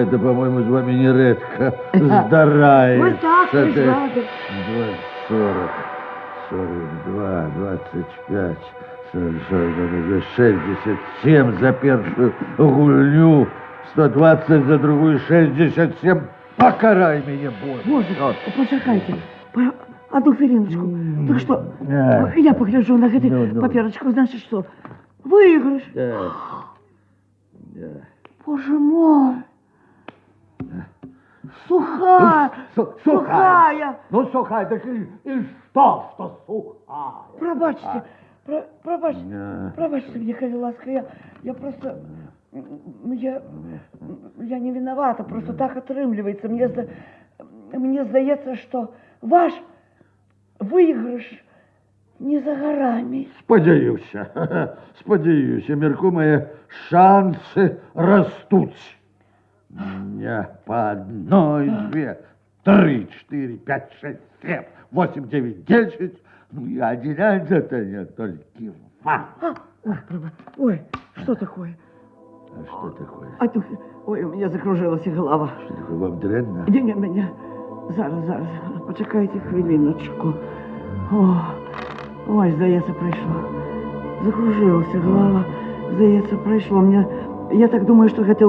Это, по-моему, с вами нередко здарається. Вот так пришла. 40, 42, 25, 40, 67 за первую гульню, 120 за другую, 67. Покарай меня, Боже. Боже, почекайте. Одну хвилиночку. Так что, я погляжу на эту паперочку, значит, что? Выигрыш. Да. Боже мой. Сухая. Сухая. Ну, сухая, так и что сухая? Пробачьте мне, коли ласка, я просто... Я не виновата, просто так отрымливается. Мне здаецца, что ваш выигрыш не за горами. Спадзяюся, мярку мои шансы растут. Не по одной, 2, 3, 4, 5, 6, 7, 8, 9, 10. Ну и 11 не только вам. Ой, что такое? А что такое? Ой, у меня закружилась голова. Что такое, вам дрянно? Не. Зараз. Почекайте хвилиночку. Ой, здається, пройшло. Закружилася голова. Здається, пройшло. Я так думаю, що це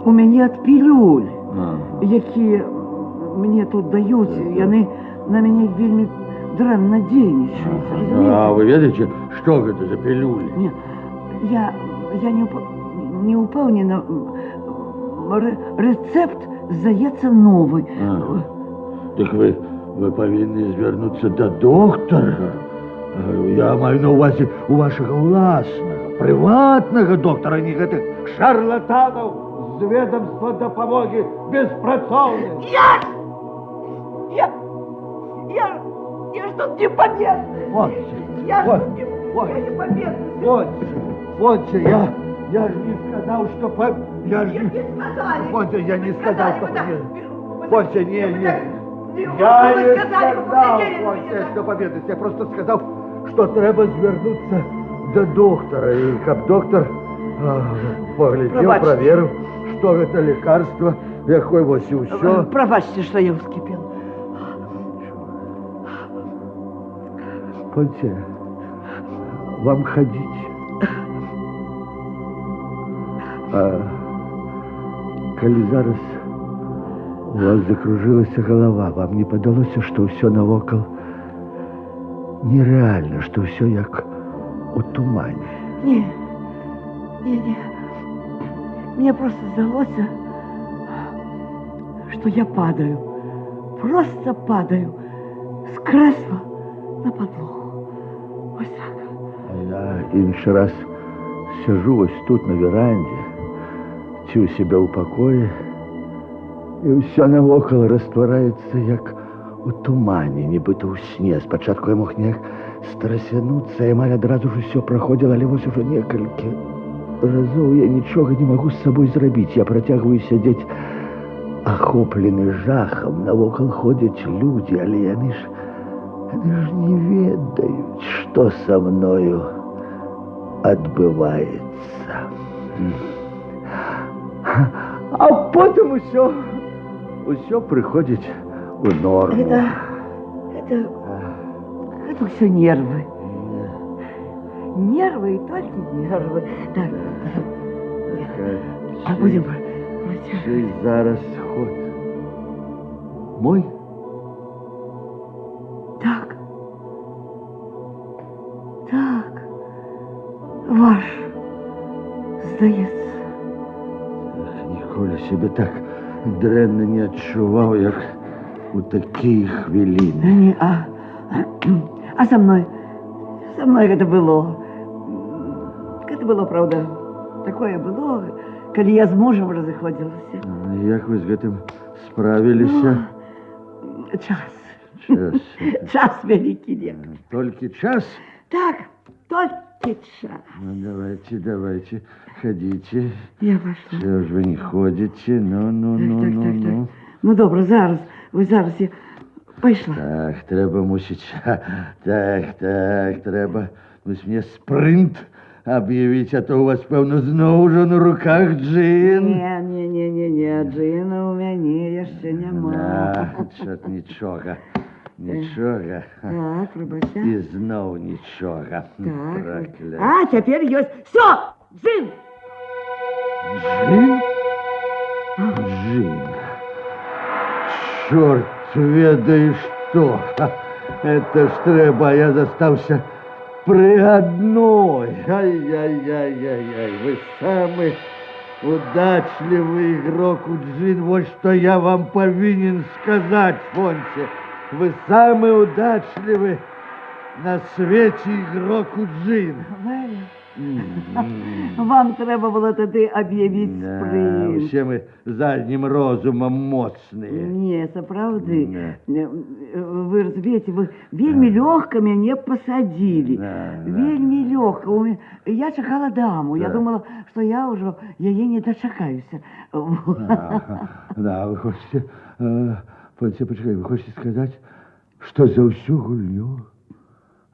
у мене від пілюль, які мені тут дають. І вони на мене вельми дрянно дійничають. А вы видите, что это за пилюли? Ні, я не упевнена. Рецепт, здається, новий. Так вы повинны звернуться до доктора. Я маю на увазі у вашого власного, приватного доктора, не гэтых шарлатанов з ведомства допомоги безпрацовним. Я ж тут не победный. Вот, Я не победный. Вот, я же не сказал, что я же не сказали. Вот, я не сказал, что Вот, не. Я не сказал, что победность. Я просто сказал, что треба звернуться до доктора. И как доктор поглядел, проверил, что это лекарство, якое вось и все. Пробачьте, что я вскипел. Понте, вам ходить. Коли зараз у вас закружилась голова, вам не подалося, что все навокал нереально, что все як у тумане? Не. Мне просто здалося, что я падаю. Просто падаю с кресла на подлогу. Ось так. А я інший раз сижу ось тут на веранде, ці у себя у покое, и все навокал раствараецца як у тумане, нібыта ў сне. Спачатку я мог неяк страсянуцца, і амаль адразу ж усё праходзіла, але вось ужо некалькі разоў я нічога не магу з сабой зрабіць. Я працягваю сядзець ахоплены жахам. Навокал ходзяць людзі, але яны ж не ведаюць, што са мною адбываецца. А потым усё прыходзіць у норму. Это все нервы. Нервы и только нервы. Так. А будем... Чий зараз ход? Мой? Так. Ваш. Здається. Ніколи себе так дрэнна не адчуваў, як у такія хвіліны. А со мной это было. Это было, правда, такое было, калі я з мужем разыходзілася. Як вы з гэтым справіліся? Час вялікі лек. Толькі час? Так, толькі час. Ну, давайте, ходите. Я пошла. Все ж вы не ходите, ну. Ну, добре, зараз, я пайшла. Так, треба мусіць. Так, треба. Вось мне спринт объявить, а то у вас, певно, знову уже на руках джин. Не, джина у мяне яшчэ няма. Чот нічога. Так, пробача. І зноў нічога. Так. А, цяпер ёсць. Всё, джин! Джин? Чёрт ведай што. Это ж трэба, я застаўся при одной. Ай-яй-яй-яй-яй. Вы самый удачливый игрок у джин. Вот что я вам повинен сказать, Фонси. Вы самый удачливый на свете игрок у джин. Вам трэба было тады аб'явіць спрынт. Усе мы заднім розумам моцныя. Не, сапраўды. Вы разумееце, вы вельмі лёгка мяне пасадзілі. Вельмі лёгка. Я чакала даму. Я думала, што я ўжо яе не дачакаюся. Да, вы хочаце... Почекай, вы хочаце сказаць, што за ўсю гульню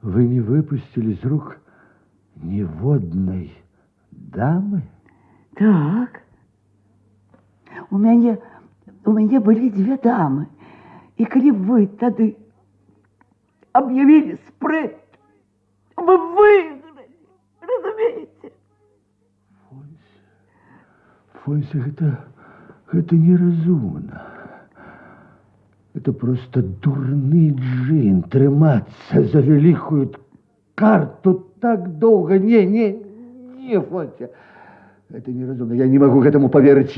вы не выпусцілі з рук ніводнай дамы? Так. У мяне былі дзве дамы. І калі вы тады аб'явілі спрэт, вы выйгралі, разумееце? Фонся, гэта неразумна. Это просто дурны джин трымацца за вялікую карту так доўга. Не, Фонся, это неразумно. Я не могу этому поверить.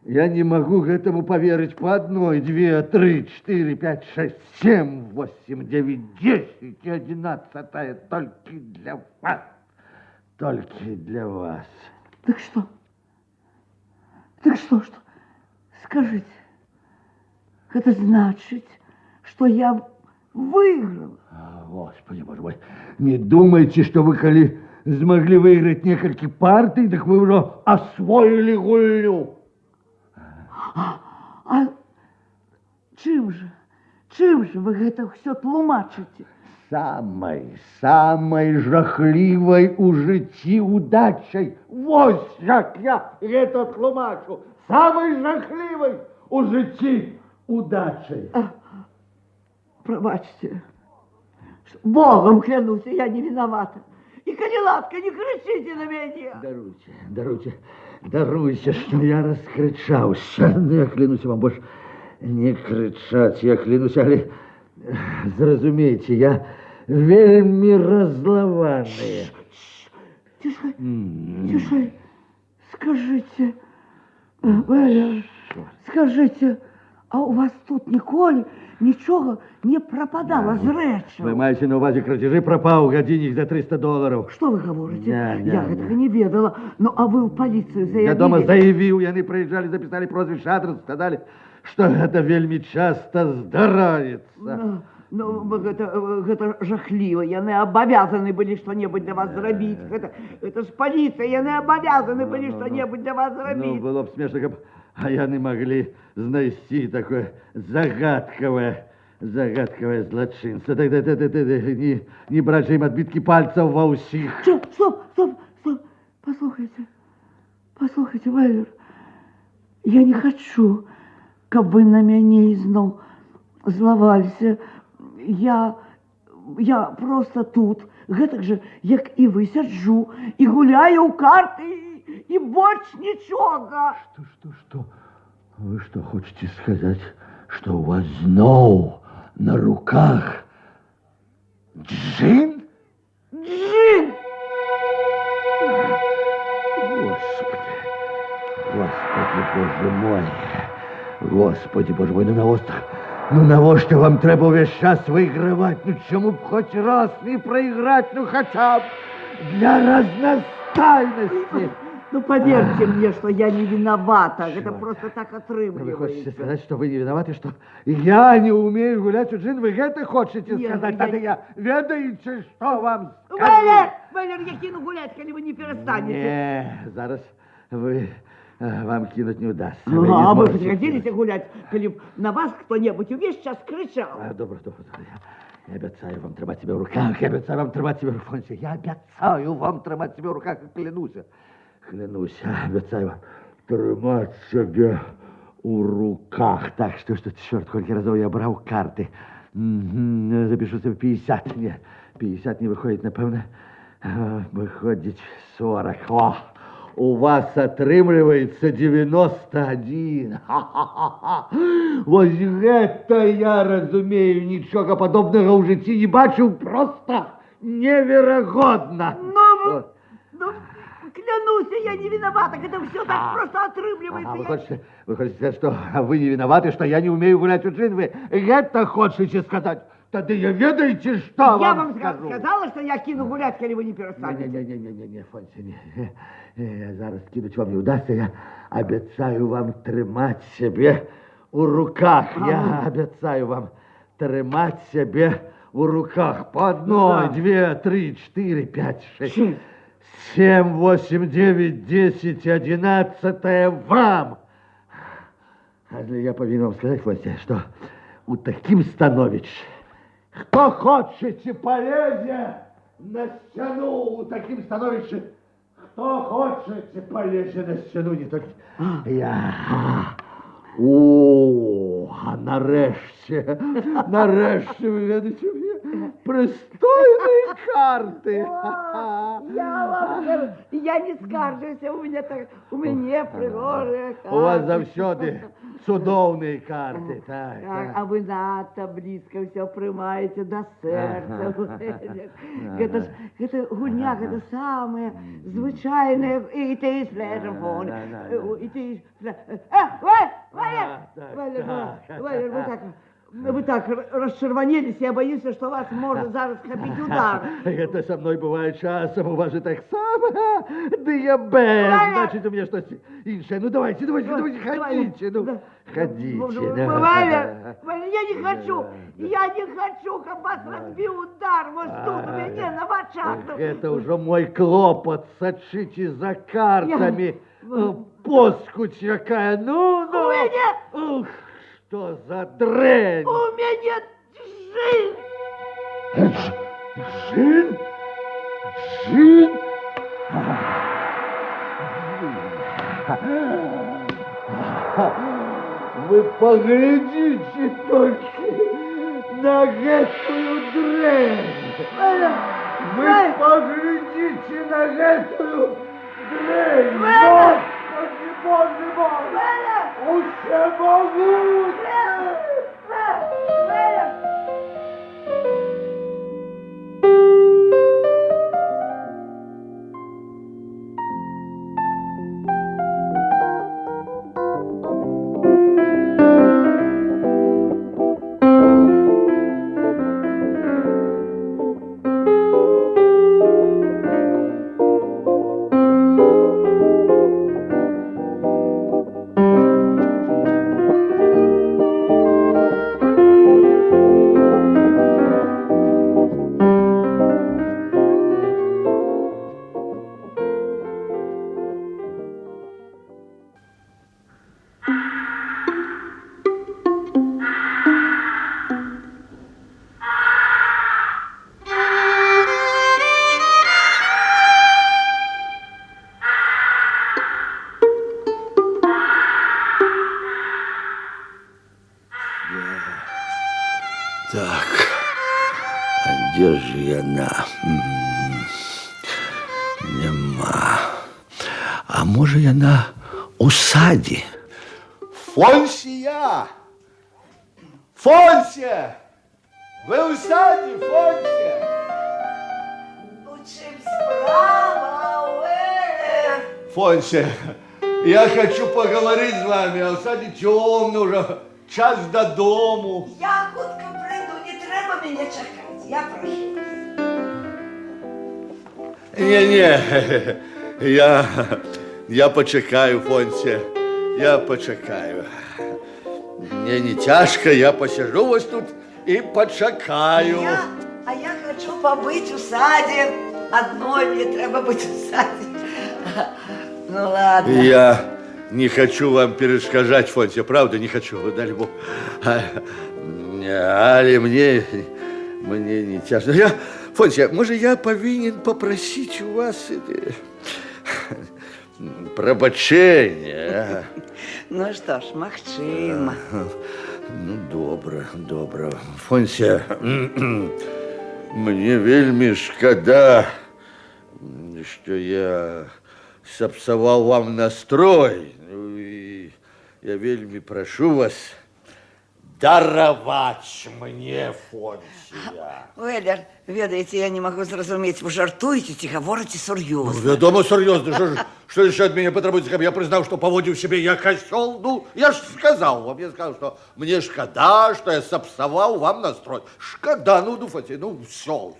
Я не могу этому поверить. По 1, 2, 3, 4, 5, 6, 7, 8, 9, 10 и 11 только для вас. Только для вас. Так что? Так что? Скажите, это значит, что я выиграла? Господи, боже мой, не думайте, что вы, коли смогли выиграть несколько партий, так вы уже освоили гульню. А чым же вы гэта все тлумачыце? Самой жахливой у житті удачей. Вось як я это тлумачу. Самой жахливой у житті удачей. Пробачьте, Богом клянусь, я не виновата. И, коли ласка, не кричите на меня. Даруйте, что я раскричаўся. Я клянусь вам больше не кричать. Я клянусь, але зразумейте, я вельми разлаваны. Тише. Скажите, Валя, скажите, а у вас тут ніколи нічого не пропадало з речі? Вы маете на увазі крадежи пропав годинник за $300. Что вы говорите? Я этого не ведала. Ну, а вы в полицию заявили? Я дома заявил, яны приезжали, записали прозвище, адрес, сказали, что это вельми часто здарается. Ну, гэта жахліва. Яны абавязаны былі што-небудзь для вас зрабіць. Гэта ж паліцыя, яны абавязаны былі што-небудзь для вас зрабіць. Ну, было б смешна, каб яны маглі знайсці такое загадкавае злачынства. Не браць ім адбіткі пальцаў ва ўсіх. Стоп. Послухайте, Валер. Я не хочу, каб вы на мяне ізноў злаваліся. Я просто тут, гэтак же, як і вы, сяджу і гуляю ў карты, і больш нічога. Что? Вы что, хочете сказать, что у вас зноў на руках джин? Джин! Господи, боже мой, ну навошта вам трэба ўвесь час выйграваць? Ну чаму б хоць раз не прайграць, ну хотя б для разнастайнасці? Ну, поверьте мне, что я не виновата. Это просто так отрывливается. Вы хотите сказать, что вы не виноваты, что я не умею гулять у джин? Вы это хотите сказать? Тогда я ведаете, что вам скажу? Валер, я кину гулять, коли вы не перестанете. Не, зараз вам кинуть не удастся. А вы пригодились гулять, коли на вас кто-нибудь весь час кричал. Добро. Я обещаю вам трымать себя в руках. Я обещаю вам трымать себя в руках. Я обещаю вам трымать себя в руках. Клянусь, обещаю вам трымать себя у руках. Так, что, черт, сколько разов я брал карты. Запишу себе 50. Нет, 50 не выходит, напевно. Выходит 40. О, у вас отрымливается 91. Вот это я разумею, ничего подобного у житті не бачил. Просто невероятно. Ну, клянусь, я не виновата, это все так просто отрымливается. Вы хотите сказать, что вы не виноваты, что я не умею гулять у джин? Вы это хотите сказать? Тогда я ведаете, что я вам скажу. Я вам сказала, что я кину гулять, коли вы не перестанете. Не, Фонся, не. Зараз кинуть вам не удастся. Я обещаю вам трымать себе у руках. Я обещаю вам трымать себе у руках. По 1, 2, 3, 4, 5, 6, 7, 8, 9, 10, 11 вам. Я повинен вам сказать, Фонся, что у таким становіч, кто хочете полезе на стену, у таким становище, Кто хочет, полезет на стену, не только я. О, а нарешті, ви видите, пристойные карты. Я вам скажу, я не скаржусь, у меня пригожие карты. У вас завсёды цудоўныя карты. Так, Так, а вы надто близко все прымаете до сердца. Это гульня, это самое звычайное. И ты телефон. И ты... Валер, вы так расчервонились, я боюсь, что вас может зараз хапить удар. Это со мной бывает часом, у вас же так само. Диабет, значит, у меня что-то иншее. Ну, давайте, ходите, ну. Ходите. Валер, я не хочу, как вас разбил удар, вот тут у меня на очах. Это уже мой клопот, сочите за картами. Поскуть какая, ну. У меня... Ух, что за дрянь. У меня жизнь. Жизнь? Вы поглядите только на эту дрянь. Вы поглядите на эту дрянь. Господи, Боже мой. Всемогущий. Так, а где же яна? Нема. А може яна у саді? Фонсія! Фонсія! Ви у саді, Фонсія? У чим справа, Уэллер? Фонсия, я хочу поговорить с вами, а в саді темно уже, час додому. Я хутко прийду, не треба мене чекати, я прошу. Не, я почекаю, Фонсия, я почекаю. Мне не тяжко, я посижу вас тут и почекаю. Я хочу побыть у саді. Одной мне треба быть у саді. Ну ладно. Я не хочу вам перешкажать, Фонсия, правда, не хочу, дай Бог. Але мне не тяжко. Фонсия, может, я повинен попросить у вас пробачення? Ну что ж, магчыма. Ну, добра. Фонсия, мне вельми шкода, что я сапсаваў вам настрой. Ну, и я вельми прошу вас даровать мне, Фонсия. Уэллер, ведаеце, я не могу зразумець, вы жартуеце ці гаворыце сур'ёзна? Ну, вядома, серьезно. Что еще от меня потребуется, как я признал, что поводил себе я козел? Ну, я ж сказал вам, что мне шкода, что я сапсаваў вам настрой. Шкода, ну, Фонсия, ну, все.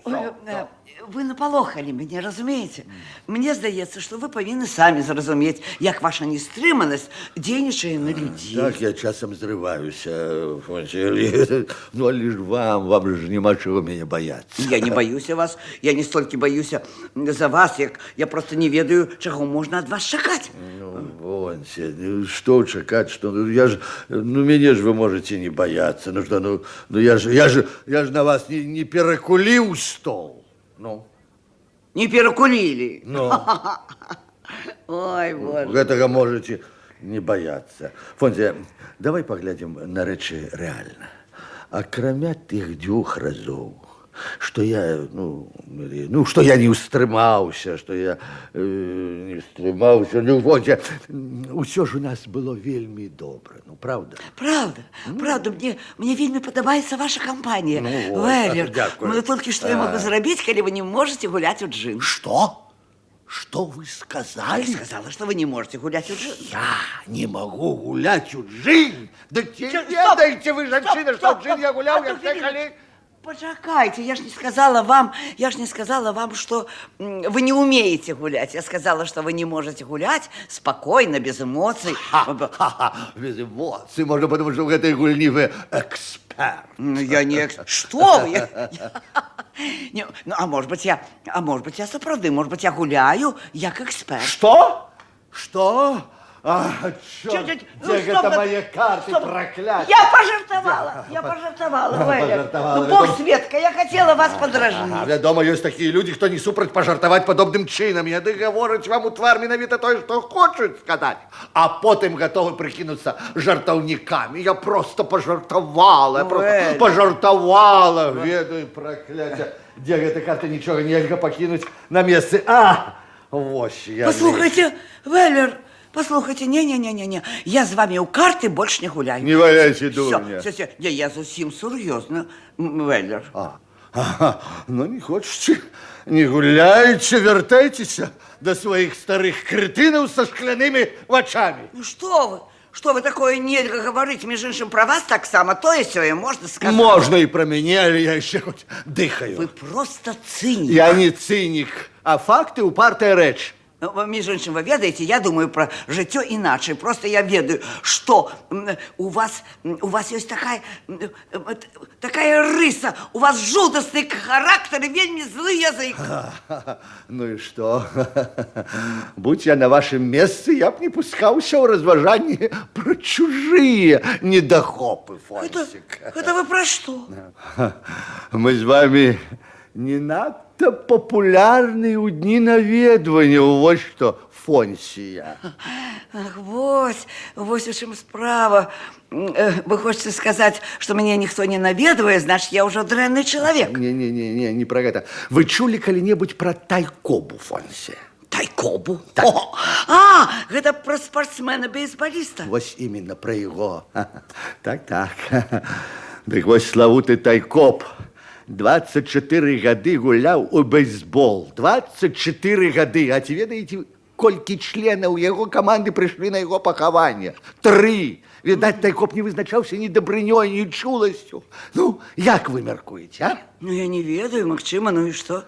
Вы напалохали мяне, разумееце? Мне здаецца, што вы павінны самі зразумець, як ваша нестрыманасць дзейнічае на людзей. Так, я часом зрываюсь, Фонсия. Ну, а лишь вам же нема чего меня бояться. Я не боюсь вас, я не столькі боюся за вас, як я просто не ведаю, чаго можна ад вас чакаць. Ну, Фонсия, ну, что чакаць, что, мяне ж вы можете не бояться. Ну, что, я ж на вас не перакуліў стол. Ну, не перакулілі. Ну. Ой, боже. Гэтага можете не бояться. Фонзия, давай поглядим на рэчы реально. Акрамя тых 2 разоў, что я, что я не устрымаўся, что я не устрымаўся, Фонзия, усё ж у нас было вельмі добра, правда? Правда, мне вельмі падабаецца ваша кампанія. Вэлер, дякую. толькі што я магу зрабіць, калі вы не можете гуляць у джин. Что? Что вы сказали? Я сказала, что вы не можете гулять у джин. Я не могу гулять у джин? Да не ведаете вы, женщина, что у джин я гулял, я все коли... Почекайте, я ж не сказала вам, что вы не умеете гулять. Я сказала, что вы не можете гулять спокойно, без эмоций. Без эмоций, можно потому, что в этой гульни вы эксперт. Я не эксперт. Что вы? А может быть, я сапраўды, может быть, я гуляю, як эксперт. Что? Что? Черт, где это мои карты проклятые? Я пожартовала, Вэлер. Ну, бог Светка, я хотела вас подражнить. Дома есть такие люди, кто не супраць пожартовать подобным чином. Я договорить вам у твар менавіта той, что хочет сказать. А потом готовы прикинуться жартовниками. Я просто пожартовала, пожартовала. Ведаю, проклятие. Где эта карта, ничего нельзя покинуть на месте. Вот я. Послушайте, Вэлер, послухайте, не, я з вами у карты больше не гуляю. Не валяйте, дурня. Все, я зусім серьезно, Вэлер. Ну, не хочете, не гуляйте, вертайтеся до своих старых кретинов со шкляными очами. Ну, что вы такое нельзя говорить, между іншим, про вас так само, то и сёе, можно сказать. Можно и про меня, или я еще хоть дыхаю. Вы просто циник. Я не циник, а факты упартая речь. Між іншим, ви ведаєте, я думаю про життя іначе. Просто я ведаю, що у вас є така риса, у вас жудасний характер і вельми злий язик. Ну и что? Будь я на вашем месте, я б не пускался в разважании про чужие недохопы, Фонсик. Это вы про что? Мы с вами не надто популярны у дні наведвання, вот что, Фонсия. Ах, вось у чым справа. Вы хочете сказать, что меня никто не наведывает, значит, я уже дрянный человек. Не про это. Вы чули коли-небудь про Тайкобу, Фонсия? Тайкобу? Так. Это про спортсмена-бейсболиста. Вось именно про его. Так. Так вось славуты Тайкоб 24 гады гуляў у бейсбол. 24 гады. А ці ведаеце, колькі членаў яго каманды прыйшлі на яго пахаванне? 3. Відаць, Тайкоб не вызначаўся ні дабрынёй, ні чуласцю. Ну, як вы мяркуеце, а? Ну, я не ведаю, магчыма, ну і што?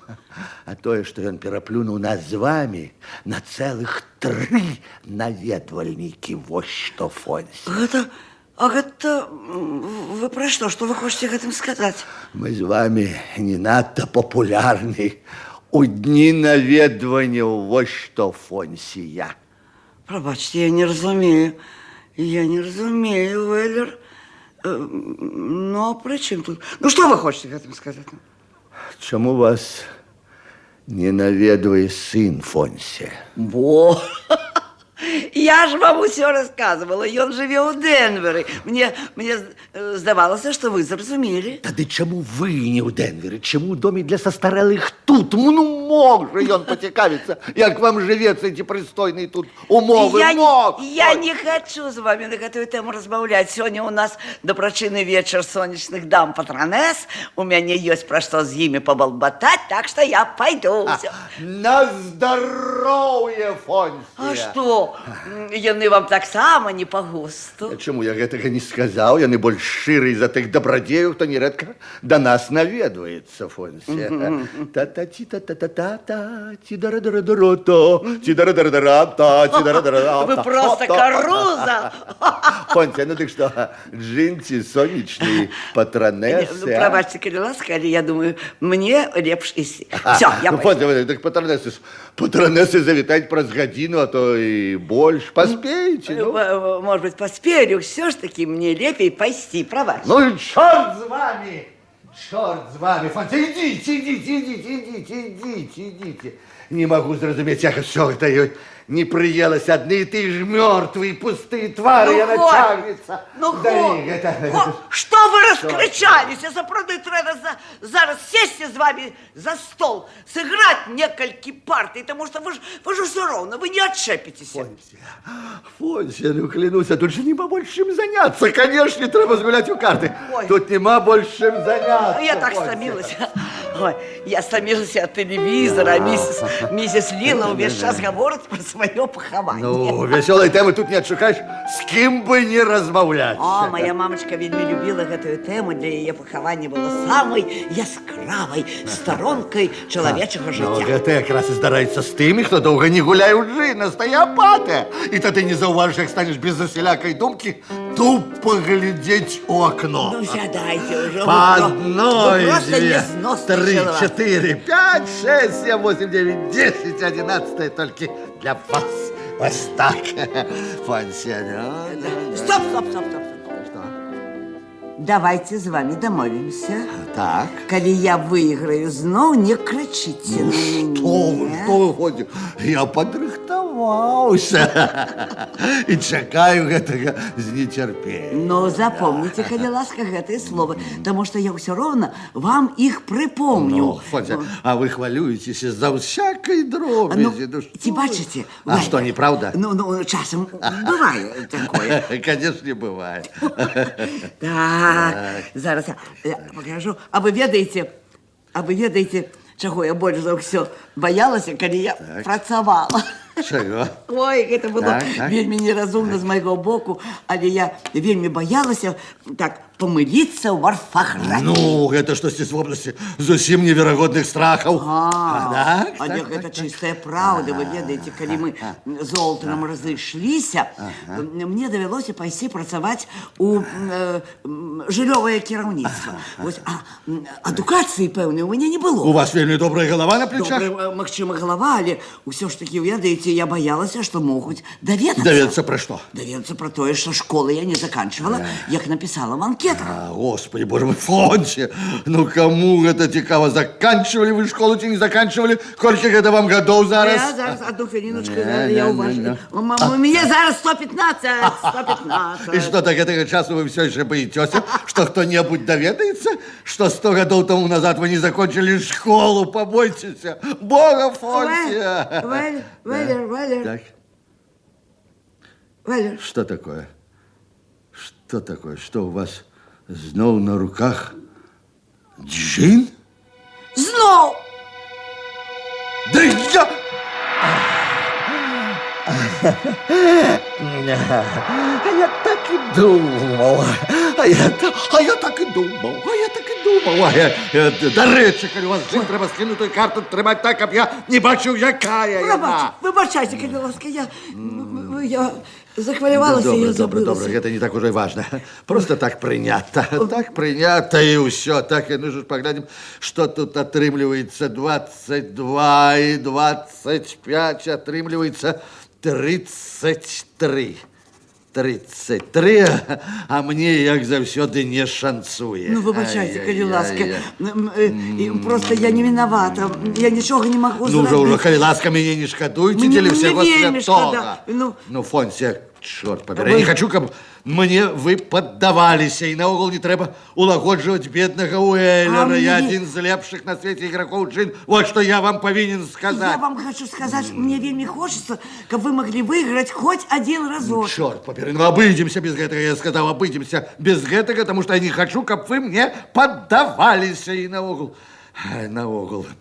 А тое, што ён пераплюнуў нас з вами на цэлых 3 наведвальнікі. Вось што, Фонсі. Гэта вы про что? Что вы хотите гэтым сказать? Мы з вами не надто популярны у дні наведвання. Вось што, Фонсія. Пробачьте, я не разумею. Вэлер. Ну, а при чым тут? Ну, что вы хотите гэтым сказать? Чаму вас не наведвае сын, Фонсія? Я ж вам усё рассказывала. Ён жыве ў Денверы. Мне здавалася, што вы зразумелі. Тады чаму вы не ў Денверы? Чаму ў доме для састарэлых тут? Ну, мог же ён пацікавіцца, як вам жывецца, ці прыстойныя тут умовы. Я не хочу з вами на гэтую тэму размаўляць. Сёння у нас дабрачынны вечар сонечных дам патранэс. У мяне ёсць пра што з імі пабалбатаць, так што я пайду. На здароўе, Фонсія. А што? Яны вам таксама не па густу. Чаму я гэтага не сказаў? Яны больш шчыры за тых дабрадзеяў, хто нерэдка да нас наведваецца, Фонсія. Та-та-ці-та-та-та-та, ці-дара-дара-дара-та, ці-дара-дара-дара-та, ці-дара-дара-та. Вы просто каруза. Фонсія, ну дык што, джинці сонечны патранэсы. Прабачце, калі ласка, але я думаю, мне лепш ісці. Всё, я пайду. Фонсія, так патранэсы завітаць праз гадзіну, а то і больш. Паспееце, ну? Может быть, поспею, все ж таки мне лепей пойти, права. Ну и черт с вами! Черт с вами, Фонтя, идите. Не могу зразуметь, як все это не приелось. Одни и ты же мертвые, пустые твари, я начальница. Ну, что вы раскричались? Я запродаю треба зараз сесть с вами за стол, сыграть несколько партий, потому что вы же все равно, вы не отшепитесь. Фонтя, ну клянусь, а тут же нема больше чем заняться. Конечно, треба згулять у карты. Ой. Тут нема больше чем заняться. Я так стомилась. Ой, я стомилась от телевизора, а миссис Лила весь час говорит про свое похование. Ну, веселой темы тут не отшукаешь, с кем бы не размовлять. О, моя мамочка вельми любила эту тему, для ее поховання было самой яскравой сторонкой человечего Ну, життя. гэта якраз і здараецца з тымі, хто доўга не гуляе ў жы, настаяпатыя. І тады не заўважыш, як станеш без засялякай думкі тупо глядзець у окно. Ну, сядайте уже. По вы одной, просто две, несносный 3, человек. 4, 5, 6, 7, 8, 9, 10, 11 только для вас. Вот так. Фонтя, Стоп. Что? Давайте з вами домовимся. Так. Коли я выиграю зноў, не кричите на меня. Что вы ходите? Я подрыхтовался. И чекаю гэтага з нецярпеннем. Но запомните, коли ласка, гэтые словы, потому что я все равно вам их припомню. Ну, Фонтя, а вы хвалюетесь за всякой дробизи. Ну, ці бачите? А что, неправда? Ну, часом бывает такое. Конечно, не бывает. Так, зараз я покажу. А вы ведаеце, чаго я больш за ўсё баялася, калі я працавала? Чего? Ой, гэта было Так. вельмі неразумна з майго боку, але я вельмі баялася так помылиться в орфографии. Ну, это что-то из области зусім неверагодных страхов. Так, так, это чистая правда. Вы ведаете, калі мы з Олтоном разышліся, мне давялося пайсці працаваць у жыллёвае кіраўніцтва. А адукацыі, пэўнай, у мяне не было. У вас вельмі добрая голова на плечах? Добрая, магчыма, голова, але ўсё ж таки, ведаеце, я баялася, што могуць даведацца. Даведацца пра што? Даведацца пра тое, што школы я не заканчивала, як написала в анкетах. Господи, боже мой, Фонтя, ну кому это цікаво? Заканчивали вы школу ці не заканчивали? Колькі гэта вам гадоў зараз? Я зараз, одну хвилиночку, я уважаю. У меня зараз 115. И что, до гэтага часу вы все еще боитеся, что кто-нибудь доведается, что 100 годов тому назад вы не закончили школу? Побойтесь Бога, Фонтя. Валер. Так. Валер. Что такое? Что такое? Что у вас зноў на руках джин? Зноў! Да я... А я так и думал. А я так и думал. До речі, коли у вас джин, треба скинути карту, тримати так, щоб я не бачив, яка вона. Вибачайте, коли ласка, я захвалювалася, я забылася. Добре, это не так уже и важно. Просто так принято. Так принято, и все. Так, и ну же поглядим, что тут отрымливается 22 и 25, отрымливается 33. 33, а мне, як завсёды, не шанцуе. Ну, вибачайте, коли ласка. Просто я не виновата. Я нічого не могу зробити. Ну, уже, коли ласка, меня не шкадуйте, или всего святого. Ну, Фонтя, черт побери, я не хочу, каб мне вы поддаваліся, і наогул не трэба улагоджваць беднага Уэллера. Я один з лепшых на свете игроков джин. Вот что я вам повинен сказать. Я вам хочу сказать, мне вельми хочется, как вы могли выиграть хоть один разок. Ну, черт побери, ну обыдемся без гэтага, я сказал, обыдемся без гэтага, потому что я не хочу, каб вы мне поддаваліся, и наогул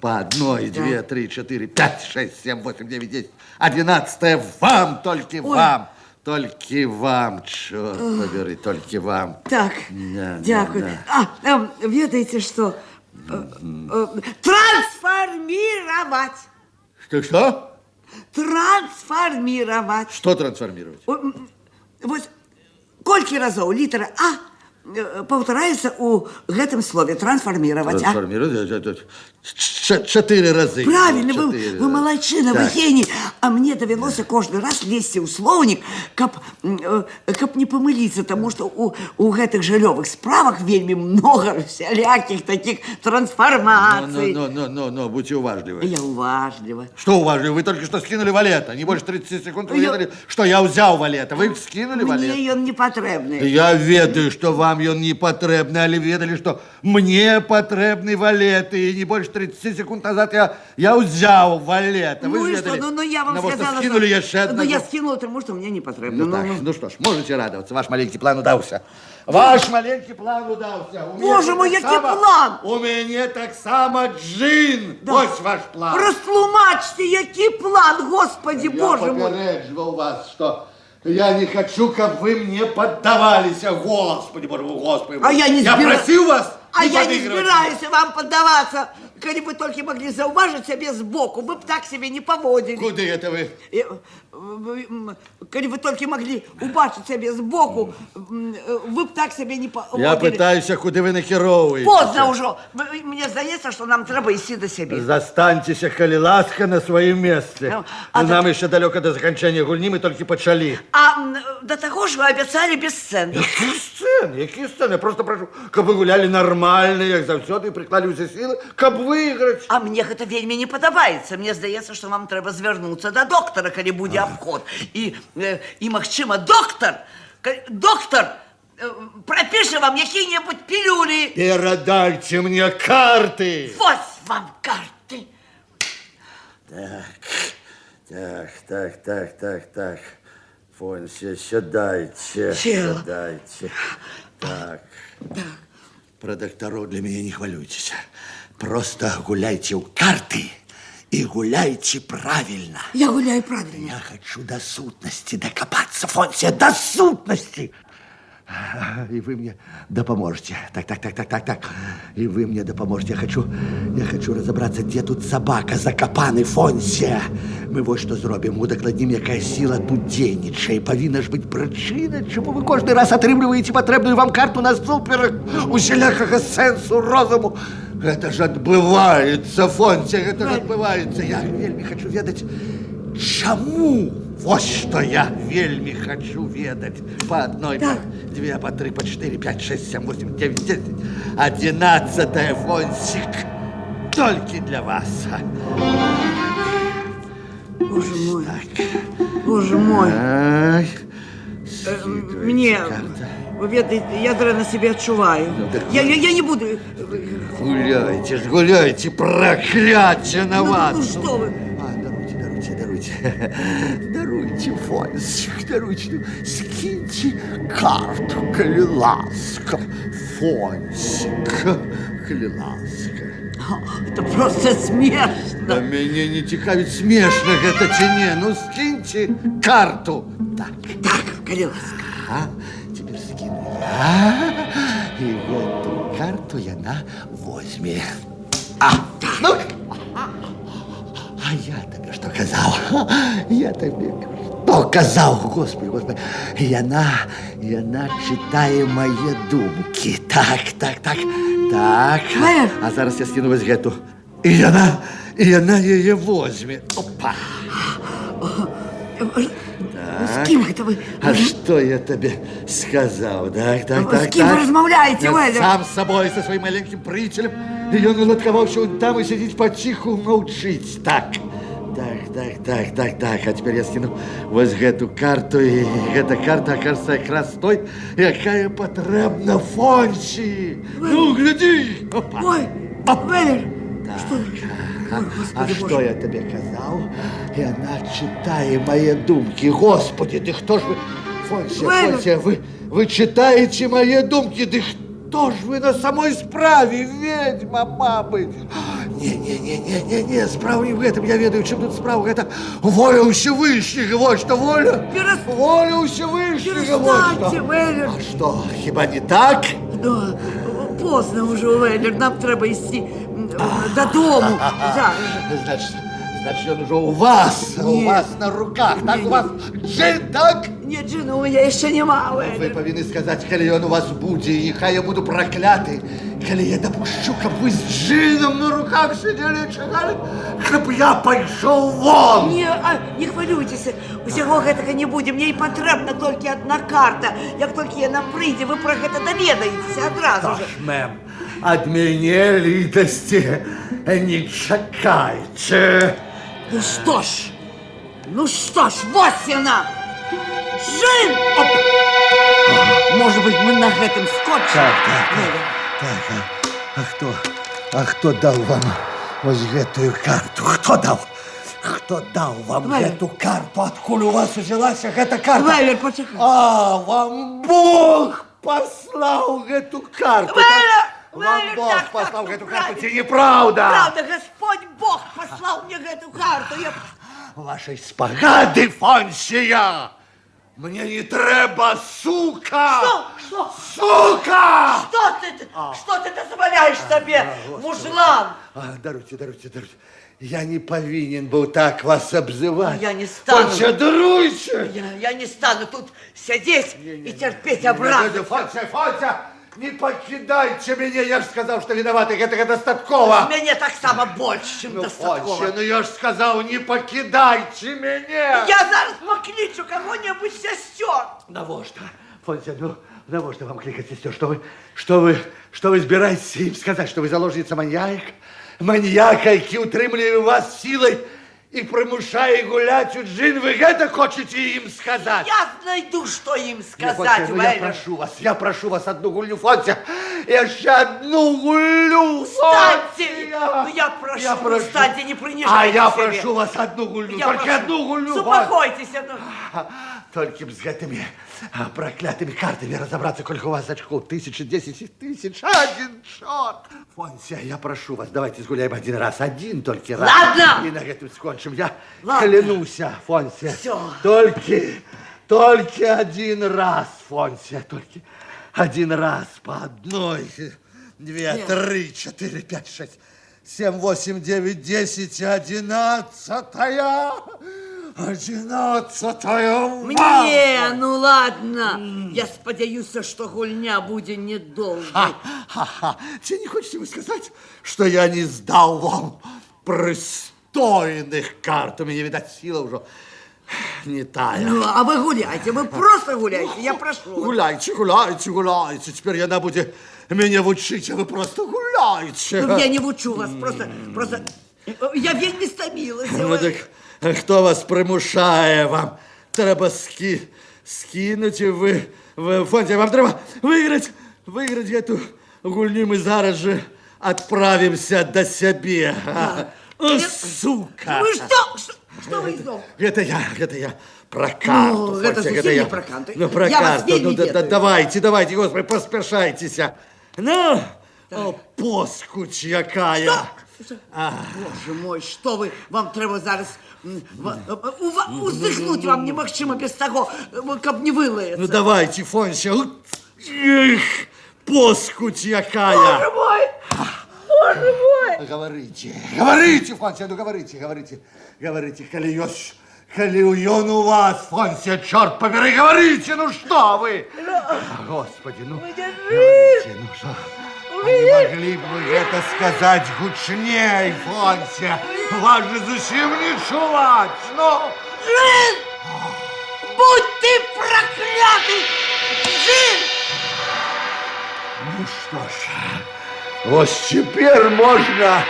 по 1, 2, 3, 4, 5, 6, 7, 8, 9, 10, 11 вам, только вам. Только вам, черт побери, только вам. Так, дякую. Ведаете, что? Трансформировать. Что? Трансформировать. Что трансформировать? Вот, колькі разоў літара А паўтараецца ў гэтым слове трансфармировать. Трансформировать? 4 разы. Правильно, вы молодчина, вы гений. А мне довелося кожны раз лезці ў слоўнік, каб не памыліцца, тому што у гэтых жыллёвых справах вельмі много всялякіх таких трансформаций. Но, будьте уважливы. Я уважлива. Что уважливы? Вы только что скинули валета. Не больше 30 секунд вы ведали, что я взял валета. Вы скинули валет. Мне ён не патрэбны. Я ведаю, что вам ён не патрэбны, але ведали, что мне патрэбны валеты. И не больше 30 секунд назад я взял валета. Ну и что? Ну я вам сказала, скинули яшчэ одного. Ну я скинула, потому что мне не патрэбна. Ну что ж, можете радоваться. Ваш маленький план удался. Ваш маленький план удался. Боже мой, який план! У мяне таксама джин. Вось ваш план. Растлумачьте, який план, Господи, Боже мой. Я попередживал вас, что я не хочу, как вы мне поддавались. Господи, Боже мой, Господи. А я не Я просил вас не я не подыгрывать. збираюся вам поддаваться. Коли вы только могли зауважить себе сбоку, вы бы так себе не поводили. Куда это вы? Коли вы только могли убачить себе сбоку, вы бы так себе не поводили. Я пытаюсь, куда вы накіровуєте. Поздно уже. Мне здається, что нам треба идти до себе. Застаньтеся, коли ласка, на своем месте. Нам еще далеко до заканчивания гульни, мы только почали. А до того же вы обещали без сцен. Які сцени? Я просто прошу, каб ви гуляли нормально, як завсёды, і приклали усе сили, каб виграти. А мне гэта вельмі не падабаецца. Мне здаецца, што вам трэба звярнуцца да доктара, калі будзе абход. І магчыма, доктар прапіша вам якія-небудзь пілюлі. Перадайте мне карты. Вось вам карты. Так. Фонси, сядайте. Так. Про докторов для меня не хвалюйтесь. Просто гуляйте в карты и гуляйте правильно. Я гуляю правильно. Я хочу до сутности докопаться, Фонси, до сутности. И вы мне допоможете. Так. И вы мне допоможете. Я хочу разобраться, где тут собака закопаны, Фонси. Мы вот что зробим. Удакладнім, якая сила тут дзейнічае. Павінна ж быць прычына, чаму вы кожны раз атрымліваеце патрэбную вам карту на суперах усялякага сэнсу розуму. Гэта ж адбываецца, Фонси, гэта ж адбываецца. Я вельмі хочу ведаць, чаму. Вот что я вельми хочу ведать. По одной, по две, по три, по 4, 5, 6, 7, 8, 9, 10. 11-е, Фонсик. Только для вас. Боже мой. Так. Боже мой. Мне... Вы ведаете, я дрэнна себе адчуваю. Я не буду... Гуляйте, проклятие на вас. Ну что вы... Даруйте, Фонсик, даруйте. Скиньте карту, коли ласка. Фонсик, коли ласка. Это просто смешно. Да меня не цікавить, смешно это чи не. Ну, скиньте карту. Так, коли ласка. Теперь скину я. И эту карту яна возьме. Ну, а я тебе что казал? Я тебе что казал, Господи. Яна читае мои думки. Так. А зараз я скину вось гэту. И яна ее возьме. Опа. С кем это вы? А что я тебе сказал? Так. С кем вы размовляете, Вэлер? Сам с собой, со своим маленьким приятелем. И он уладкаваўся он там и сидит потиху, молчить. Так. А теперь я скину вот эту карту, и эта карта окажется как раз той, якая потребна Фонси. Ну, гляди! Опа. Ой, Вэлер, что? А что я тебе казал? И она читает мои думки. Господи, ты кто ж вы? Фонси, вы читаете мои думки, да кто ж вы на самой справе, ведьма, мабыть? Не, справа не в этом, я ведаю, чем тут справа. Это воля у Всевышнего, вот что воля. Воля у Всевышнего, вот что. Перестаньте, Вэлер. А что, хіба не так? Да, поздно уже, Вэлер, нам треба идти додому. Значит, он уже у вас, у вас на руках. Так, у вас джин, так? Не, джину у меня еще нема. Вы повинны сказать, коли он у вас будет, и хай я буду проклятый, коли я допущу, как вы с джином на руках сидели и чекали, чтоб я пошел вон. Не хвилюйтесь, усяго гэтага не будзе. Мне і патрэбна толькі одна карта. Як толькі яна прыйдзе, вы про гэта даведаецеся адразу Тож, же. мэм, ад мяне літасці не чакайце. Ну что ж, вот яна! Джин! Может быть, мы на гэтым скотчем? Так, а хто дал вам вось гэтую карту? Хто дал вам Валер. гэту карту? Адкуль у вас узялася гэта карта? Валер, почекай. А, вам Бог послал гэту карту. Валер, Вам Валер, Бог так, послал так, гэту правильно. карту, ці неправда? Правда, Господь Бог послал мне эту карту. Вашей спагады, Фонсія! Мне не трэба, сука! Что? Сука! Что ты дозволяешь себе, мужлан? Даруйте. Я не повинен был так вас обзывать. Я не стану. Фонсія, даруйте! Я не стану тут сидеть и терпеть обратно. Фонсія, не покидайте меня, я же сказал, что виноваты, это достатково. Мне так само больше, чем достатково. Фонсія, я же сказал, не покидайте меня. Я зараз покличу кого-нибудь сестер. Навошта? Фонсія, навошта вам кликать сестер? Что вы собираетесь им сказать, что вы заложница маньяка, який утримує вас силой и примушає гулять у джин? Вы это хотите им сказать? Я найду, что им сказать, Фонсія, я прошу вас одну гульню, Фонсія. Еще одну гульню, Встаньте! Фонсія. Я прошу, встаньте, не принижайте А я себе. прошу вас одну гульню, Я только прошу. одну гульню. Успокойтесь. Только б з гэтымі проклятыми картами разобраться, сколько у вас очков. 1000, 10 тысяч, один черт. Фонсія, я прошу вас, давайте сгуляем один раз. Один только раз. Ладно. И на этом скончим. Я Ладно. клянуся, Фонсія. Все. Только один раз, Фонсія. Только один раз по одной. 2, 3, 4, 5, 6, 7, 8, 9, 10, 11-я. 11-я. Мне, ну ладно. Я сподеюся, что гульня будет недолгой. Ха-ха-ха. Чи не хотите вы сказать, что я не сдал вам пристойных карт? У меня, видать, сила уже не тая. Ну, а вы гуляйте, вы просто гуляйте, я прошу. Гуляйте. Теперь яна будет меня вучить, а вы просто гуляйте. Ну, я не вучу вас, просто... Я вельми стомилась. Ну так, хто вас примушає? Вам треба скинуть, Фонсія, вам треба выиграть эту гульню, мы зараз же отправимся до себе. Сука! Вы что вы сделали? Это я про карту, Ну, это Фонсія, совсем не про карту. Ну, про Я вас карту, вельми ведаю. давайте, Господи, поспешайтесь. Ну, поскуч якая. Боже мой, что вы, вам треба зараз усихнуть вам немагчыма без того, каб не вылаяться. Ну, давайте, Фонсія. Поскуч якая. Боже мой! Говорите, Фонсія, ну говорите, коли ён у вас, Фонсія, черт побери, говорите, ну что вы? Господи, ну, говорите, ну что? А не могли бы вы это сказать гучней, Фонсія? Вас же зачем не чувать, ну? Джин! Будь ты проклятый! Джин! Ну что ж, вот теперь можно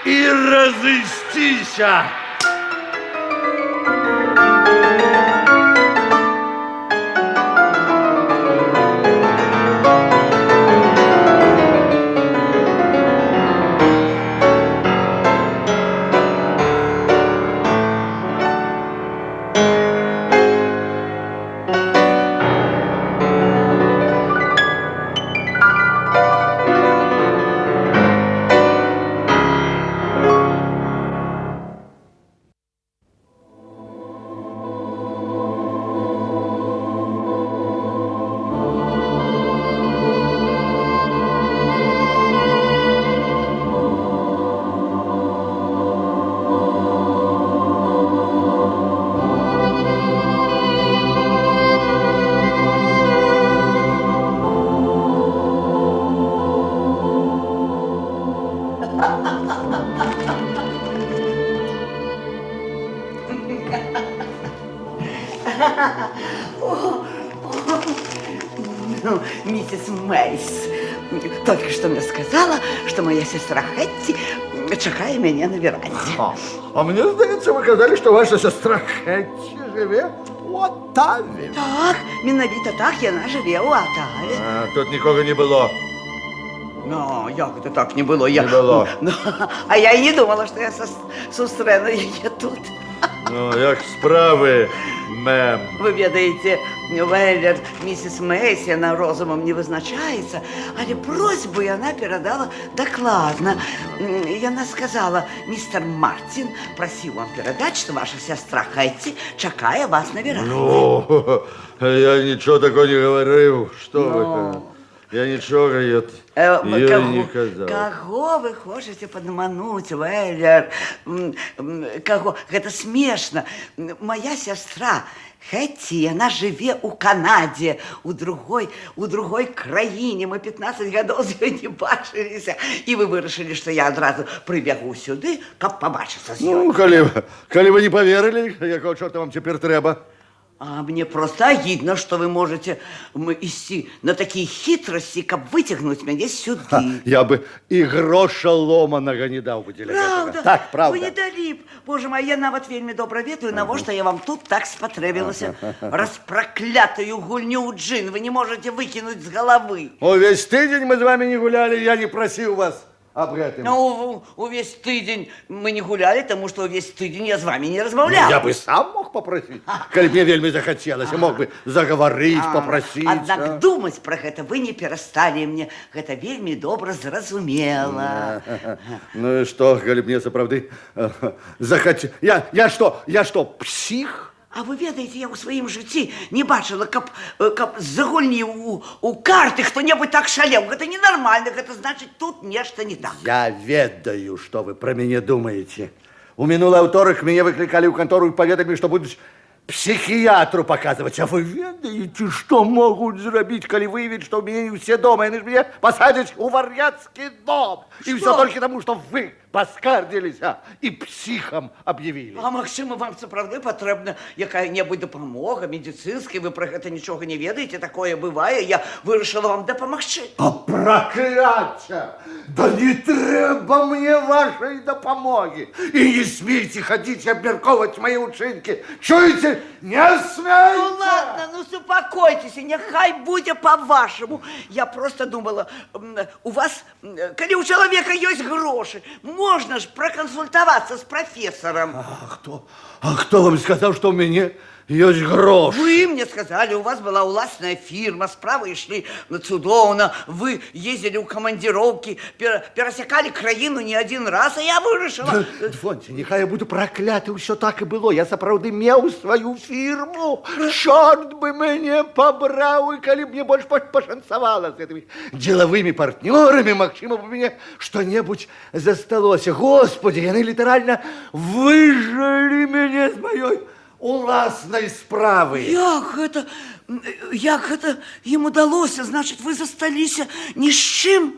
и разыстися. Ну, миссис Мейс только что мне сказала, что моя сестра Хэтти чекає меня на веранде. А мне здається, ви казали, що ваша сестра Хетті живе у Оттаві. Так, менавіта так, яна живе у Оттаві. А, тут нікого не було. Ну, як це так не було? Не було. Ну, а я і не думала, що я зустріну її тут. Ну, як справи, мем? Ви ведаєте, Веллер, миссис Мейс, яна розумом не визначається, але просьбу яна передала докладно. Яна сказала, мистер Мартин просив вам передати, що ваша сестра Хетті чекає вас на веранді. Ну, я нічого такого не говорив. Що ви? Я нічого їй не казав. Кого ви хочете подмануть, Веллер? Кого? Гэта смешно. Моя сестра Хетті, она живе у Канаде, у другой краине. Мы 15 годов з ёй не бачилися. І ви вирішили, що я одразу прибягу сюди, каб побачитися з ёй. Ну, коли ви не поверили, якого чорта вам тепер треба? А мне просто обидно, что вы можете идти на такие хитрости, как вытягнуть меня сюда. Я бы и гроша ломаного не дал бы для Правда? этого. Так, правда. Вы не дали б. Боже мой, я нават вельми добра ведаю, на что я вам тут так спотребилася. Распроклятую гульню у джин вы не можете выкинуть с головы. О, весь тыдень мы с вами не гуляли, я не просил вас об этом. Ну, увесь тыдень мы не гуляли, потому что увесь тыдень я с вами не размовлял. Я бы сам мог попросить, коли мне вельми захотелось, я мог бы заговорить, попросить. Однак думать про гэта вы не перестали, мне гэта вельми добра зразумела. Ну и что, коли мне сапраўды захотел... Я что, псих? А вы ведаеце, я ў сваім жыцці не бачила, каб з-за гульні у карты хто-небудзь так шалеў. Гэта ненармальна, гэта значыць, тут нешта не так. Я ведаю, что вы про меня думаете. У минулый вторник меня выкликали в контору и поведали, что будут психиатру показывать. А вы ведаете, что могут сделать, коли выявят, что у меня не все дома, и они меня посадят у варьяцкий дом. Что? И все только потому, что вы поскардились и психом объявили. А Максима, вам сапраўды патрэбна якая-небудзь дапамога медицинская, вы про гэта нічога не ведаеце, такое бывае, я вырашыла вам дапамагчы. А проклятие! Да не треба мне вашей допомоги. И не смейте ходить и обмерковывать мои учинки. Чуете? Не смейте! Ну ладно, ну успокойтесь, нехай будзе по-вашему. Я просто думала, у вас, коли у человека есть гроши, можно ж проконсультоваться с профессором. А кто вам сказал, что у меня есть грош? Вы мне сказали, у вас была уласная фирма, справы шли цудоўна, вы ездили у командировки, пересекали краину не один раз, а я вырашила... Звоньте, нехай я буду проклятый, все так и было. Я сапраўды меў свою фирму. Черт бы меня побрал, и коли мне больше пошансовало с этими деловыми партнерами, Максима бы мне что-нибудь засталось. Господи, они литерально выжили меня с моей уласной справы. Як гэта ім удалося? Значит, вы засталіся ні з чым?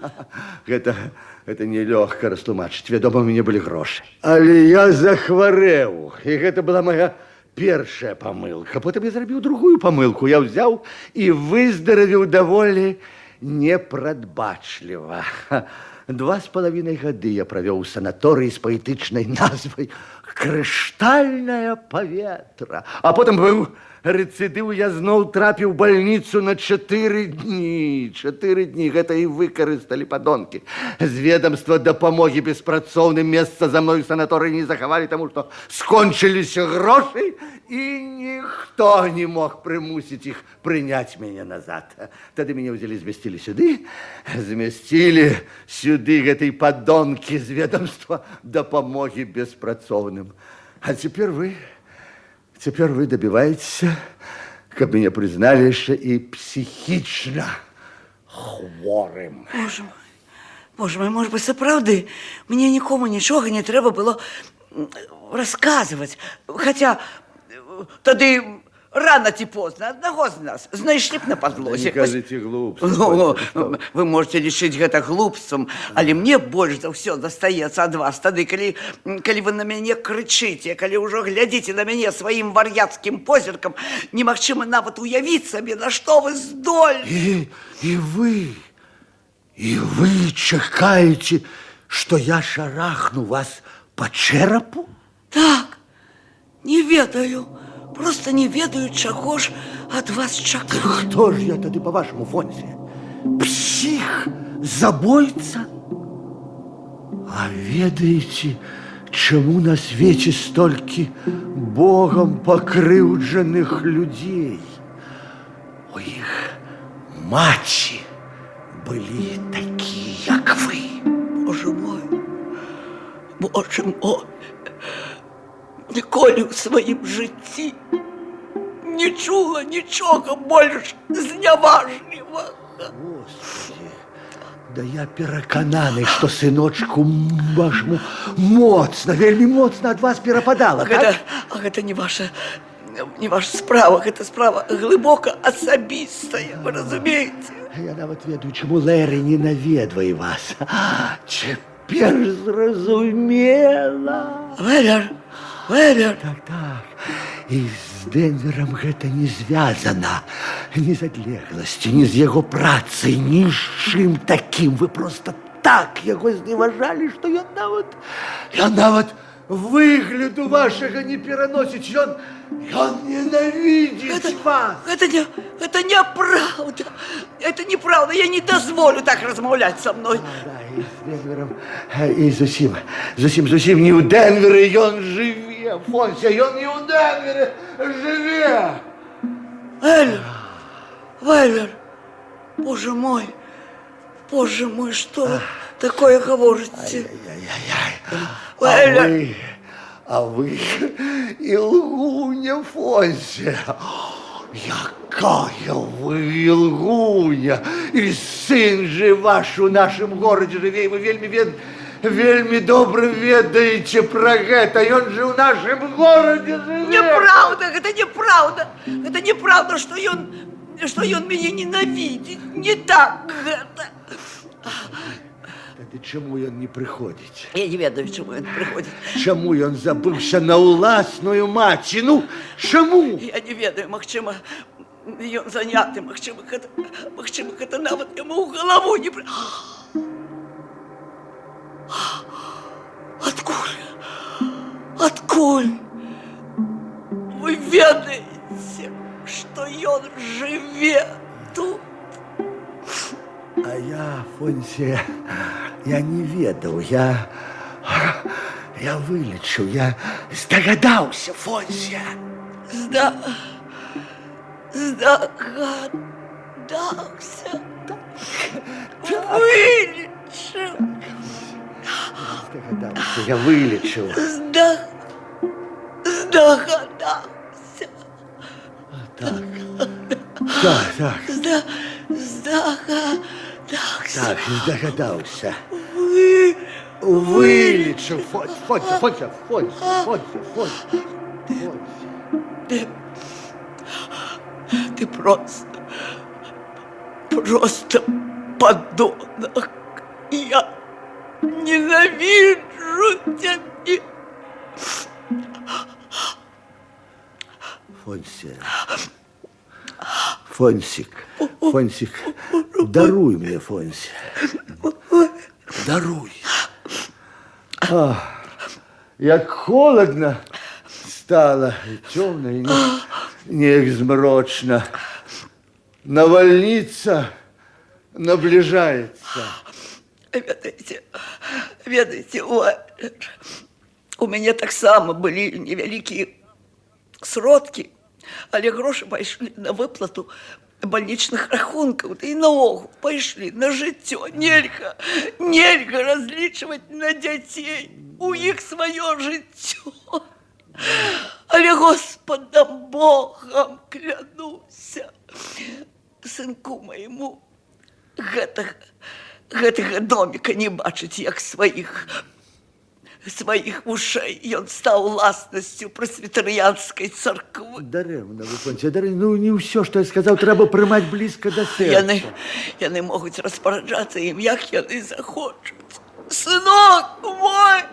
Это нелегко растлумачыць. Вядома, у меня были грошы. Але я захварэў, и это была моя первая помылка. Потом я зрабіў другую помылку. Я взял и выздоровел довольно непрадбачліва. 2,5 года я провел в санатории с поэтичной назвой «Крыштальное поветра». А потом был рецидив, я зноў трапіў в больницу на 4 дні. 4 дні. Гэта і выкарысталі падонкі. З ведомства дапамогі беспрацоўным месца за мной в санатории не захавалі, тому что скончыліся грошы, и никто не мог примусить их принять меня назад. Тогда меня взяли, зместили сюды гэтай падонкі з ведомства дапамогі беспрацоўным. А теперь вы добиваетесь, как меня признали еще и психично хворым. Боже мой, может быть, сапраўды, мне нікому нічога не трэба было рассказывать. Хотя тады рано ці позна аднаго з нас знайшлі б на Не падлозе. кажите глупства. Ну, вы можете лічыць гэта глупствам, але мне больш за ўсё дастаецца ад вас тады, калі вы на мяне крычыце, калі ўжо глядзіце на мяне сваім вар'яцкім позіркам, немагчыма нават уявіць сабе, на што вы здольны. И вы чакаете, что я шарахну вас по черепу? Так, не ведаю, просто не ведаю, чаго ж ад вас чакаць. Кто же я тогда, по-вашему, Фонси? Псих? Забойца? А ведаете, чему на свете стольки Богом покрыўджаных людей? У их маці были такие, как вы. Боже мой, Боже мой, ніколі ў сваім жыцці не чула нічога больш зняважлівага. Господи, да я перакананы, что сыночку вашему моцна, вельмі моцна ад вас перападала, так? Гэта не ваша справа, гэта справа глыбока асабістая, вы разумееце? Я нават ведаю, чему Лэри не наведвае вас. Цяпер зразумела. Вэлер. Так. І з Денвером гэта не звязана. Ні з адлегласцю, ні з яго працай, ні з чым такім. Вы просто так яго зневажалі, што ён нават выгляду вашага не пераносіць. Ён ненавидзіць вас. Это неправда. Это неправда. Я не дозволю так размаўляць со мной. Да, і з Денвером, і зусім не ў Денверы ён жыве. Фонся, ён не ў Денвере жыве. Вэлер, Боже мой, что такое говорите? Вэлер. А вы и лгуня, Фонся. Якая вы лгуня. И сын же ваш у нашем городе живе, и вы вельмі добра ведаеце пра гэта. Ён же у нашем городе живе. Неправда, гэта неправда. Гэта неправда, што ён мяне ненавидзіць. Не так гэта. Тады чаму ён не прыходзіць? Я не ведаю, чаму ён прыходзіць. Чаму ён забыўся на ўласную маці? Ну, чаму? Я не ведаю, магчыма, ён заняты, магчыма, гэта нават яму ў галаву не Адкуль? Вы ведаеце, што ён жыве тут? А я, Фонся, я не ведаў, я вылечыў, я здагадаўся, Фонся. Здагадаўся? Вылечыў? Здагадаўся, я вылечыў. Здагадаўся? Так. Здагадаўся. Вылечыў, Фонся. Ты просто подонок. Я ненавижу тебя. Фонсик, даруй мне, Фонся. Даруй. Як холодно стало, темно и неяк змрочно. Навальница наближается. Ведаеце, у мяне таксама былі невялікія сродкі, але грошы пайшлі на выплату больничных рахункаў, да і наогул пайшлі на жыццё. Нельга разлічваць на дзяцей, у іх сваё жыццё. Але Господам Богам клянуся, сынку майму гэтага доміка не бачыць як сваіх. сваіх вушэй ён стаў уласнасцю прэсвітарыянскай царквы. Дарэмна, вы, Фонсія, дарэмна. Ну, не ўсё, што я сказаў, трэба прымаць блізка да сэрца. Яны могуць распараджацца ім, як яны захочуць. Сынок мой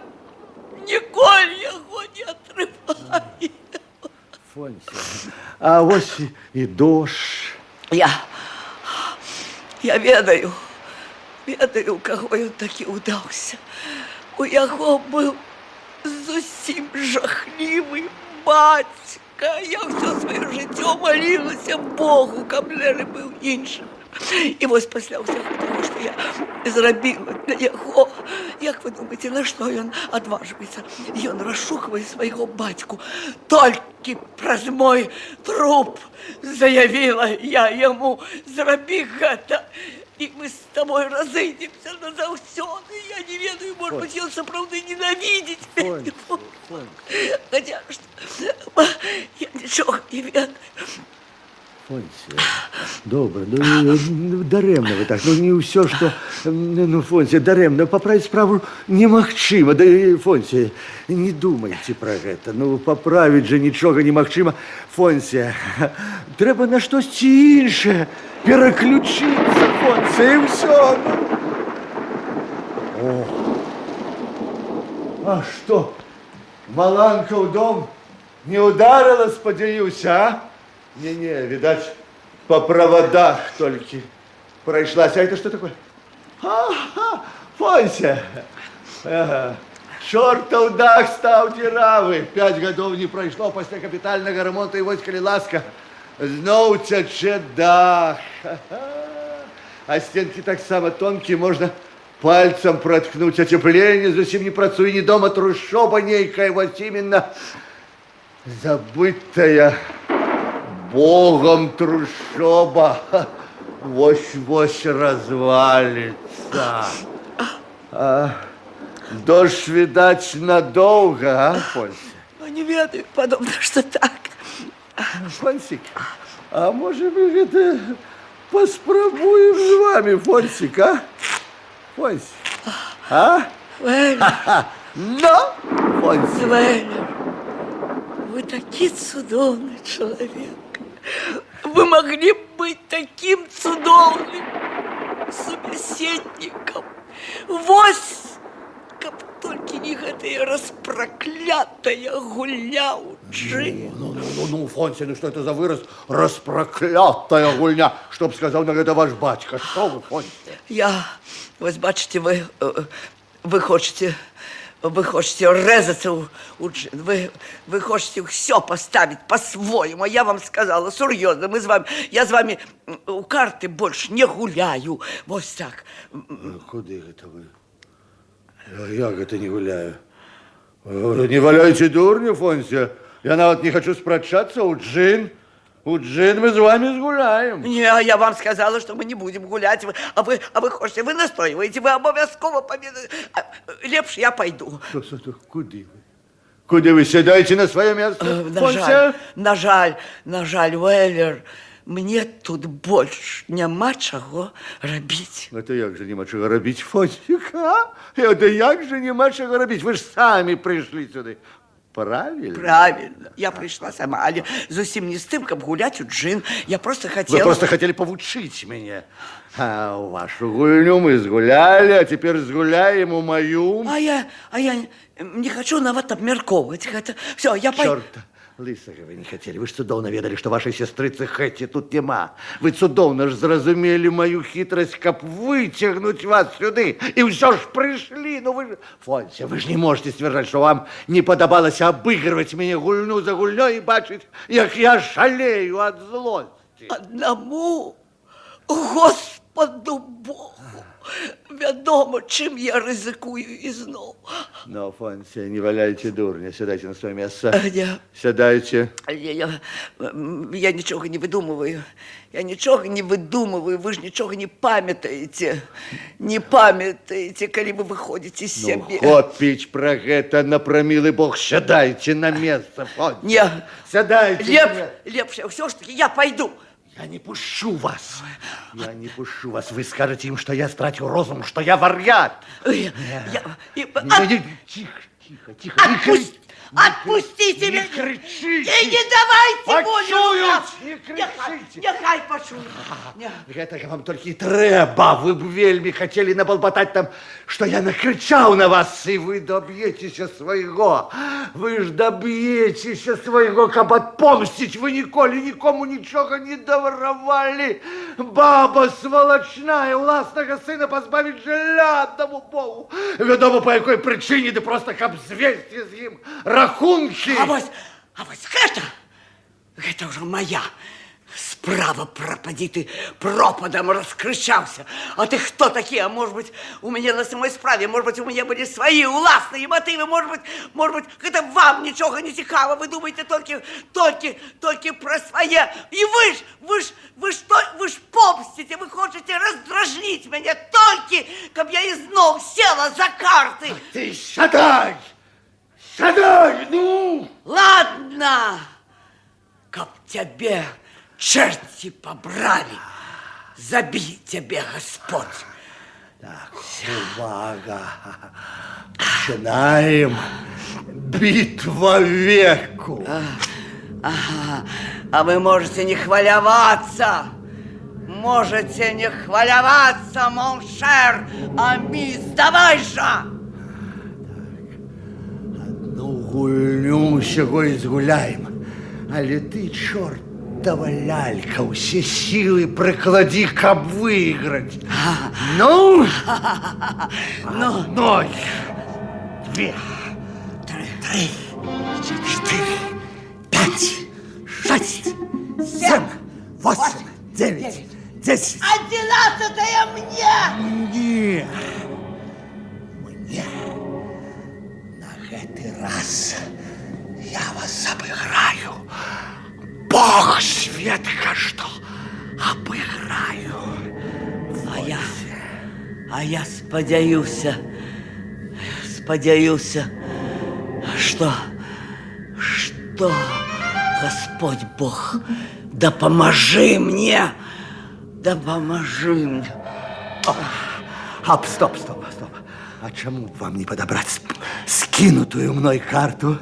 ніколі яго не атрымае. Фонсія, а вось і дождж. Я ведаю, у каго ён такі ўдаўся. У яго быў зусім жахлівы бацька. Я ўсё сваё жыццё малілася Богу, каб Леры быў іншым. І вось пасля ўсяго таго, што я зрабіла для яго, як вы думаеце, на што ён адважваецца? Ён расшуквае свайго бацьку. Толькі праз мой труп заявіла я яму: зрабі гэта, і мы з табой разыдземся назаўсёды. Я не ведаю, может быть, ён сапраўды ненавідзіць мяне. Хаця што я нічога не ведаю. Фонсія, добра, ну дарэмна вы так, ну не ўсё, што... Ну, Фонсія, дарэмна, паправіць справу немагчыма. Да, Фонсія, не думайце пра гэта. Ну, паправіць жа нічога немагчыма. Фонсія, трэба на штосьці іншае пераключыцца, Фонсія, і ўсё. О, а што, Маланка ў дом не ударила, спадзяюся, а? Не, видать, по проводах только прошлась. А это что такое? Фонсия! Чёртов дах стал дыравы. 5 годов не прошло после капитального ремонта, и вот, коли ласка, знов тече дах. А стенки так само тонкие, можно пальцем проткнуть. Отепление зовсім не працуе, ни дома трущоба нейкая, вот именно забытая Богом трущоба. Вось развалится. Дождь, видать, надолго, а, Фонсик? Ну, не ведаю, подобно, что так. Фонсик, а может мы это поспробуем с вами, Фонсик, а? Фонсик, а? Веллер. Ну, Фонсик. Веллер, вы такий цудовный человек. Вы могли быть таким цудовным собеседником. Вось, каб только не гэтая распроклятая гульня у джин. Ну, Фонсик, ну что это за выраз? Распроклятая гульня. Что б сказал на это ваш батька? Что вы, Фонсик? Вось бачите, вы хочете резаться у джин. Вы хотите все поставить по-своему. А я вам сказала, серьезно, я с вами у карты больше не гуляю. Вот так. Куды это вы? Я это не гуляю. Не валяйте дурню, Фонсия. Я нават не хочу спрачаться у джин. У джин мы с вами сгуляем. Не, я вам сказала, что мы не будем гулять. А вы хотите, вы настаиваете, вы обовязково победы. Лепш я пойду. Куды вы? Куды вы? Сядайте на свое место, Фонсия. На жаль, Веллер, мне тут больше няма чего рабіць. Это як же нема чего рабіць, Фонсик, а? Это як же нема чего рабіць? Вы ж сами пришли сюда. Правильно? Правильно. Я пришла сама, але зусім не с тем, каб гулять у джин. Я просто хотела... Вы просто хотели повучить меня. А вашу гульню мы сгуляли, а теперь сгуляем у мою. А я не хочу нават обмерковывать это. Все, я пойду. Чёрта лысага вы не хотели. Вы ж цудоўна ведали, что вашей сестрыцы Хэти тут нема. Вы цудоўна ж зразумели мою хитрость, каб вытягнуть вас сюды. И все ж пришли. Ну вы же... Фонсия, вы же не можете стверджать, что вам не подобалось обыгрывать меня гульну за гульней и бачить, як я шалею от злости. Одному Господу Богу вядома, чым я рызыкую ізноў. Но, Фонсия, не валяйте дурня. Сядайте на свое место. Я... Сядайте. Я нічога не выдумываю. Я нічога не выдумываю. Вы ж нічога не памятаеце. Не памятаеце, калі вы выходите з сябе. Ну, хопіць пра гэта, напрамілы Бог. Сядайте на место, Фонсия. Не. Сядайте. Лепш, все ж таки, я пойду. Я не пущу вас. Я не пущу вас. Вы скажете им, что я стратил розум, что я вар'ят. Тихо, Тихо, не кричите. Отпустите меня! кричите! И не давайте волю Почують! рукам! Не кричите! Нехай почують! Гэтага вам толькі і трэба. Вы б вельмі хацелі набалбатаць там, што я накричаў на вас, і вы доб'ецеся свайго. Вы ж доб'ецеся свайго, каб адпомсціць. Вы ніколі нікому нічога не даваравалі. Баба свалачная, уласнага сына пазбавіць жылля аднаму Богу. Вядома, па якой прычыне, ды проста каб звесці з ім рахункі. А вось гэта ўжо моя справа. Пропади ты пропадом раскричался. А ты кто такие? А может быть, у меня на самой справе, может быть, у меня были свои уласные мотивы, может быть, это вам ничего не цікаво, вы думаете только про свое. И вы ж помстите, вы хотите раздражнить меня только, как я из ног села за карты. Ты сядай! Сядай, ну! Ладно, как тебе черти побрали, забей тебе Господь. Так, увага. Начинаем. Битва веку. Ага, а вы можете не хваляваться. Можете не хваляваться, моншер. А мисс, давай же. Одну гульню сьогодні згуляємо. Але ти, чортова лялька, усі сили приклади, каб виграти. Ну? Одной, две, три, четыре, пять, шесть, семь, восемь, девять, 10. 11-е мне! Мне. На гэты раз я вас обыграю. Бог Светка, что обыграю. А я спадзяюся, что Господь Бог, да поможи мне, да поможи мне. Стоп. А чему вам не подобрать скинутую мной карту?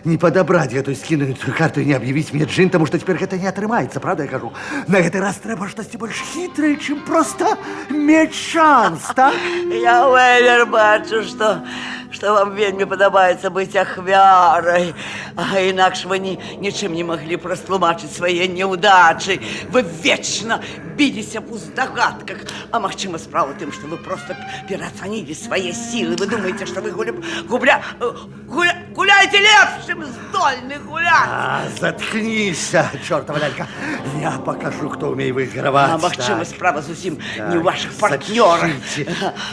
Не подобрать эту скинутую карту и не объявить мне джин, потому что теперь это не отрымается, правда я кажу? На этот раз треба что-то больше хитрое, чем просто иметь шанс, так? Я Уэллер бачу, что вам вельми подобается быть ахвярой, а иначе вы ничем не могли растлумачить свои неудачи. Вы вечно бились в уздогадках, а магчыма справа тем, что вы просто переоценили свои силы. Вы думаете, что вы гуляете лепше, чем здольны гулять. Заткнись, чертова лялька. Я покажу, кто умеет выигрывать. А магчыма справа зусім не у ваших партнерах.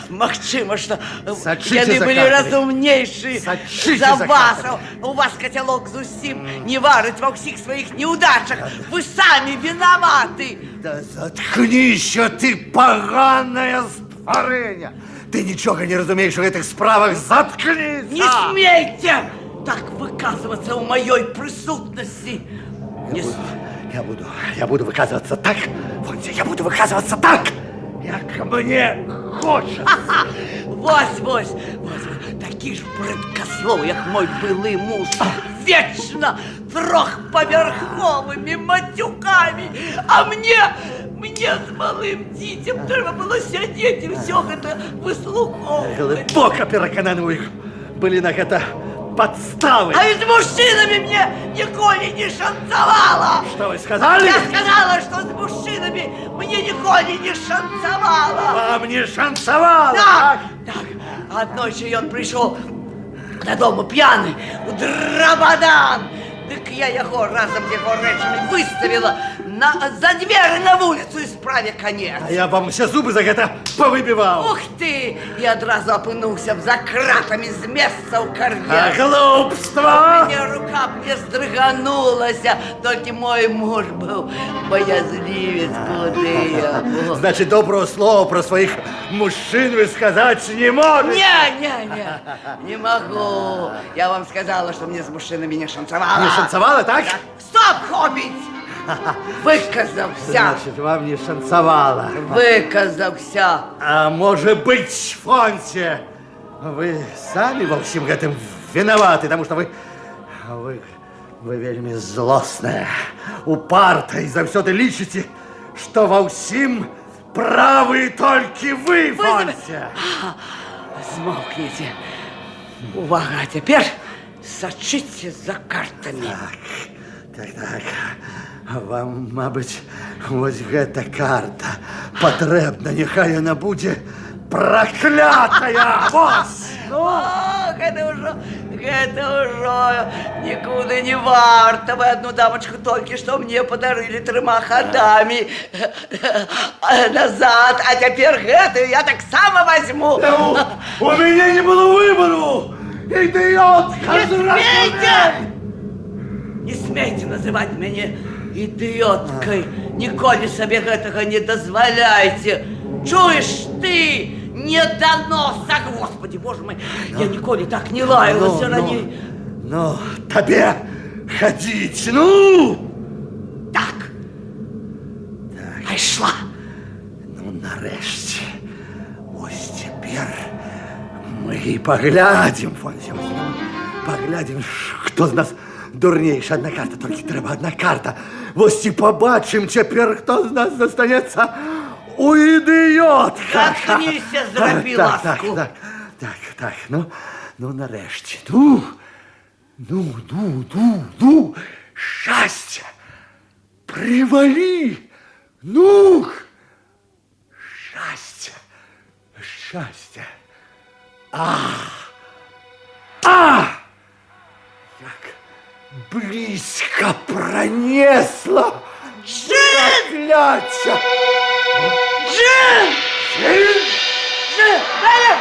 Магчыма, что яны были разумнейшие за вас. У вас котелок зусім не варит во всех своих неудачах. Вы сами виноваты. Да заткнись, ты поганое створение. Ты ничего не разумеешь в этих справах. Заткнись! Не смейте так выказываться в моей присутности. Я буду выказываться так, Фонся, я буду выказываться так, как мне хочется. Вось, такі ж бридкослов, як мой былий муж, вечно трохповерховими матюками, а мне с малым дітям треба було сидіти і все це вислуховувати. Глибоко переконаную, были на это подставы. А ведь с мужчинами мне ніколи не шанцевало. Что вы сказали? Я сказала, что с мужчинами мне ніколи не шанцевало. Вам не шансовало, Так. Одночі он прийшов додому п'яний у драбадан. Так я його разом з його речами виставила за двері на вулицю і справі конець. А я вам все зубы за это повыбивал. Ух ти! І одразу опинувся б за кратами з місця у А кар'єрі. глупство! У мене рука б не здриганулася, тільки мой муж був боязливець, куди я. Значит, доброго слова про своих мужчин вы сказать не можете. Не могу. Я вам сказала, что мне с мужчинами не шанцевало. Не шансовало, так? Стоп, хоббит! Выказався. Значит, вам не шансовало. Выказався. А может быть, Фонсе, Вы сами во всем этом виноваты, потому что вы вельми злостная, упартая и заўсёды лічыце, што ва ўсім правы толькі вы, Вася. Змоўкніце. Увага, а цяпер сачыце за картамі. Так. Вам, мабыць, вось гэта карта патрэбна, няхай яна будзе проклятая! Вось! Гэта ўжо нікуды не варта. Вы одну дамочку толькі што мне падарылі 3 ходамі назад, а цяпер гэтую я таксама возьму. У мяне не было выбору! Ідыётка! Не смейте называть мяне ідыёткай. Ніколі сабе гэтага не дазваляйте. Чуеш ты, недоноса, Господи, Боже мой, я ніколі так не лаялася раней. Ну, табе хадзіць, ну! Так. Пайшла. Ну, нарэшце, ось цяпер мы і паглядзім, паглядзім, хто з нас дурнейшы. Одна карта, толькі трэба одна карта. Вось і пабачым цяпер, хто з нас застанецца у ідыётках. Заткніся, зрабі ласку. Так, ну, нарэшце. Ну, шчасце, прывалі. Ну, шчасце. Як блізка пронесла. Прокляття. Джин! Валя!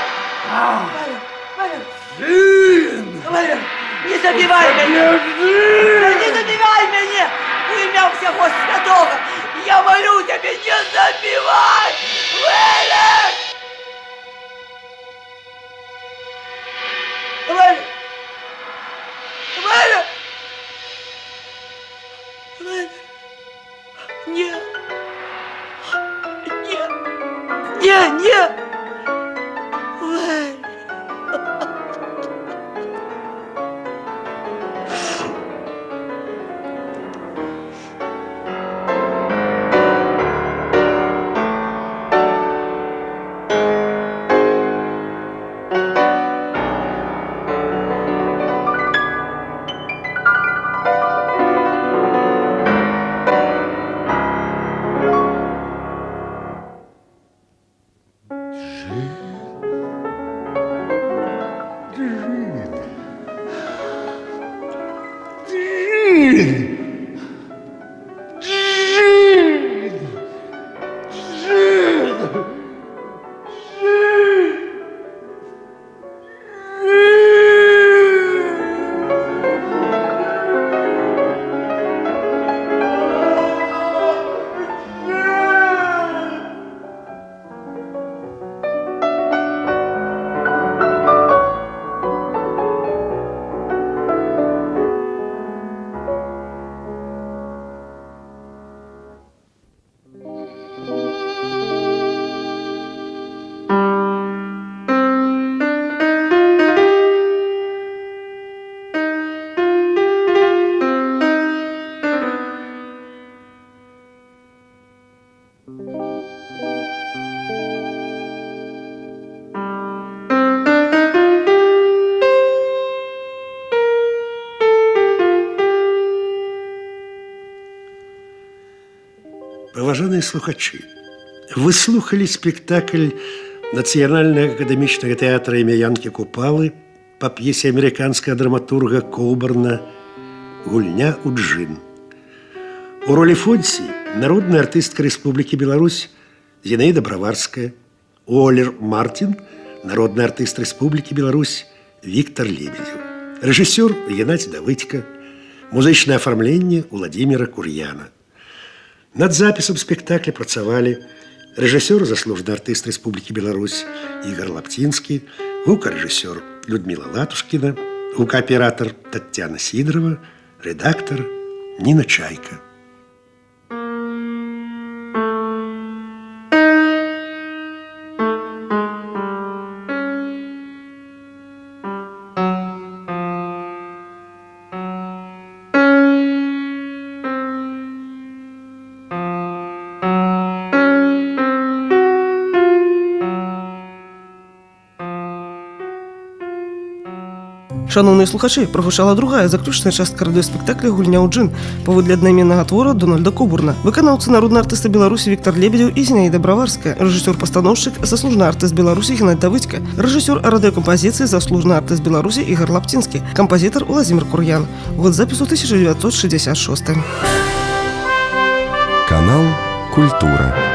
Валя, не забивай мяне! Не забивай мяне! У імя ўсяго святога! Я молю тебе, не забивай! Валя! Не! Паважаныя слухачы, вы слухалі спектакль Нацыянальнага акадэмічнага тэатра імя Янкі Купалы па п'есе амерыканскага драматурга Коўбарна «Гульня ў джин». У ролі Фонсі народная артыстка Рэспублікі Беларусь Зінаіда Браварская, Олер Мартін, народны артыст Рэспублікі Беларусь Віктор Лебедзеў, рэжысёр Геннадзь Давыдька, музычнае афармленне Уладзіміра Кур'яна. Над запісам спектакля працавалі рэжысёр, заслужаны артыст Рэспублікі Беларусь Ігар Лапцінскі, гукарэжысёр Людміла Латушкіна, гукааператар Таццяна Сідрава, рэдактар Ніна Чайка. Шановныя слухачы, прагучала другая заключная частка радыёспектакля «Гульня ў джин» паводле аднайменнага твора Дональда Кобурна. Выканаўцы народныя артысты Беларусі Віктор Лебедзеў і Зінаіда Браварская, рэжысёр-пастаноўшчык, заслужаны артыст Беларусі Геннадзь Давыдзька, рэжысёр радыёкампазіцыі, заслужаны артыст Беларусі Ігор Лапцінскі, кампазітар Уладзімір Кур'ян. Год запісу 1966. Канал «Культура».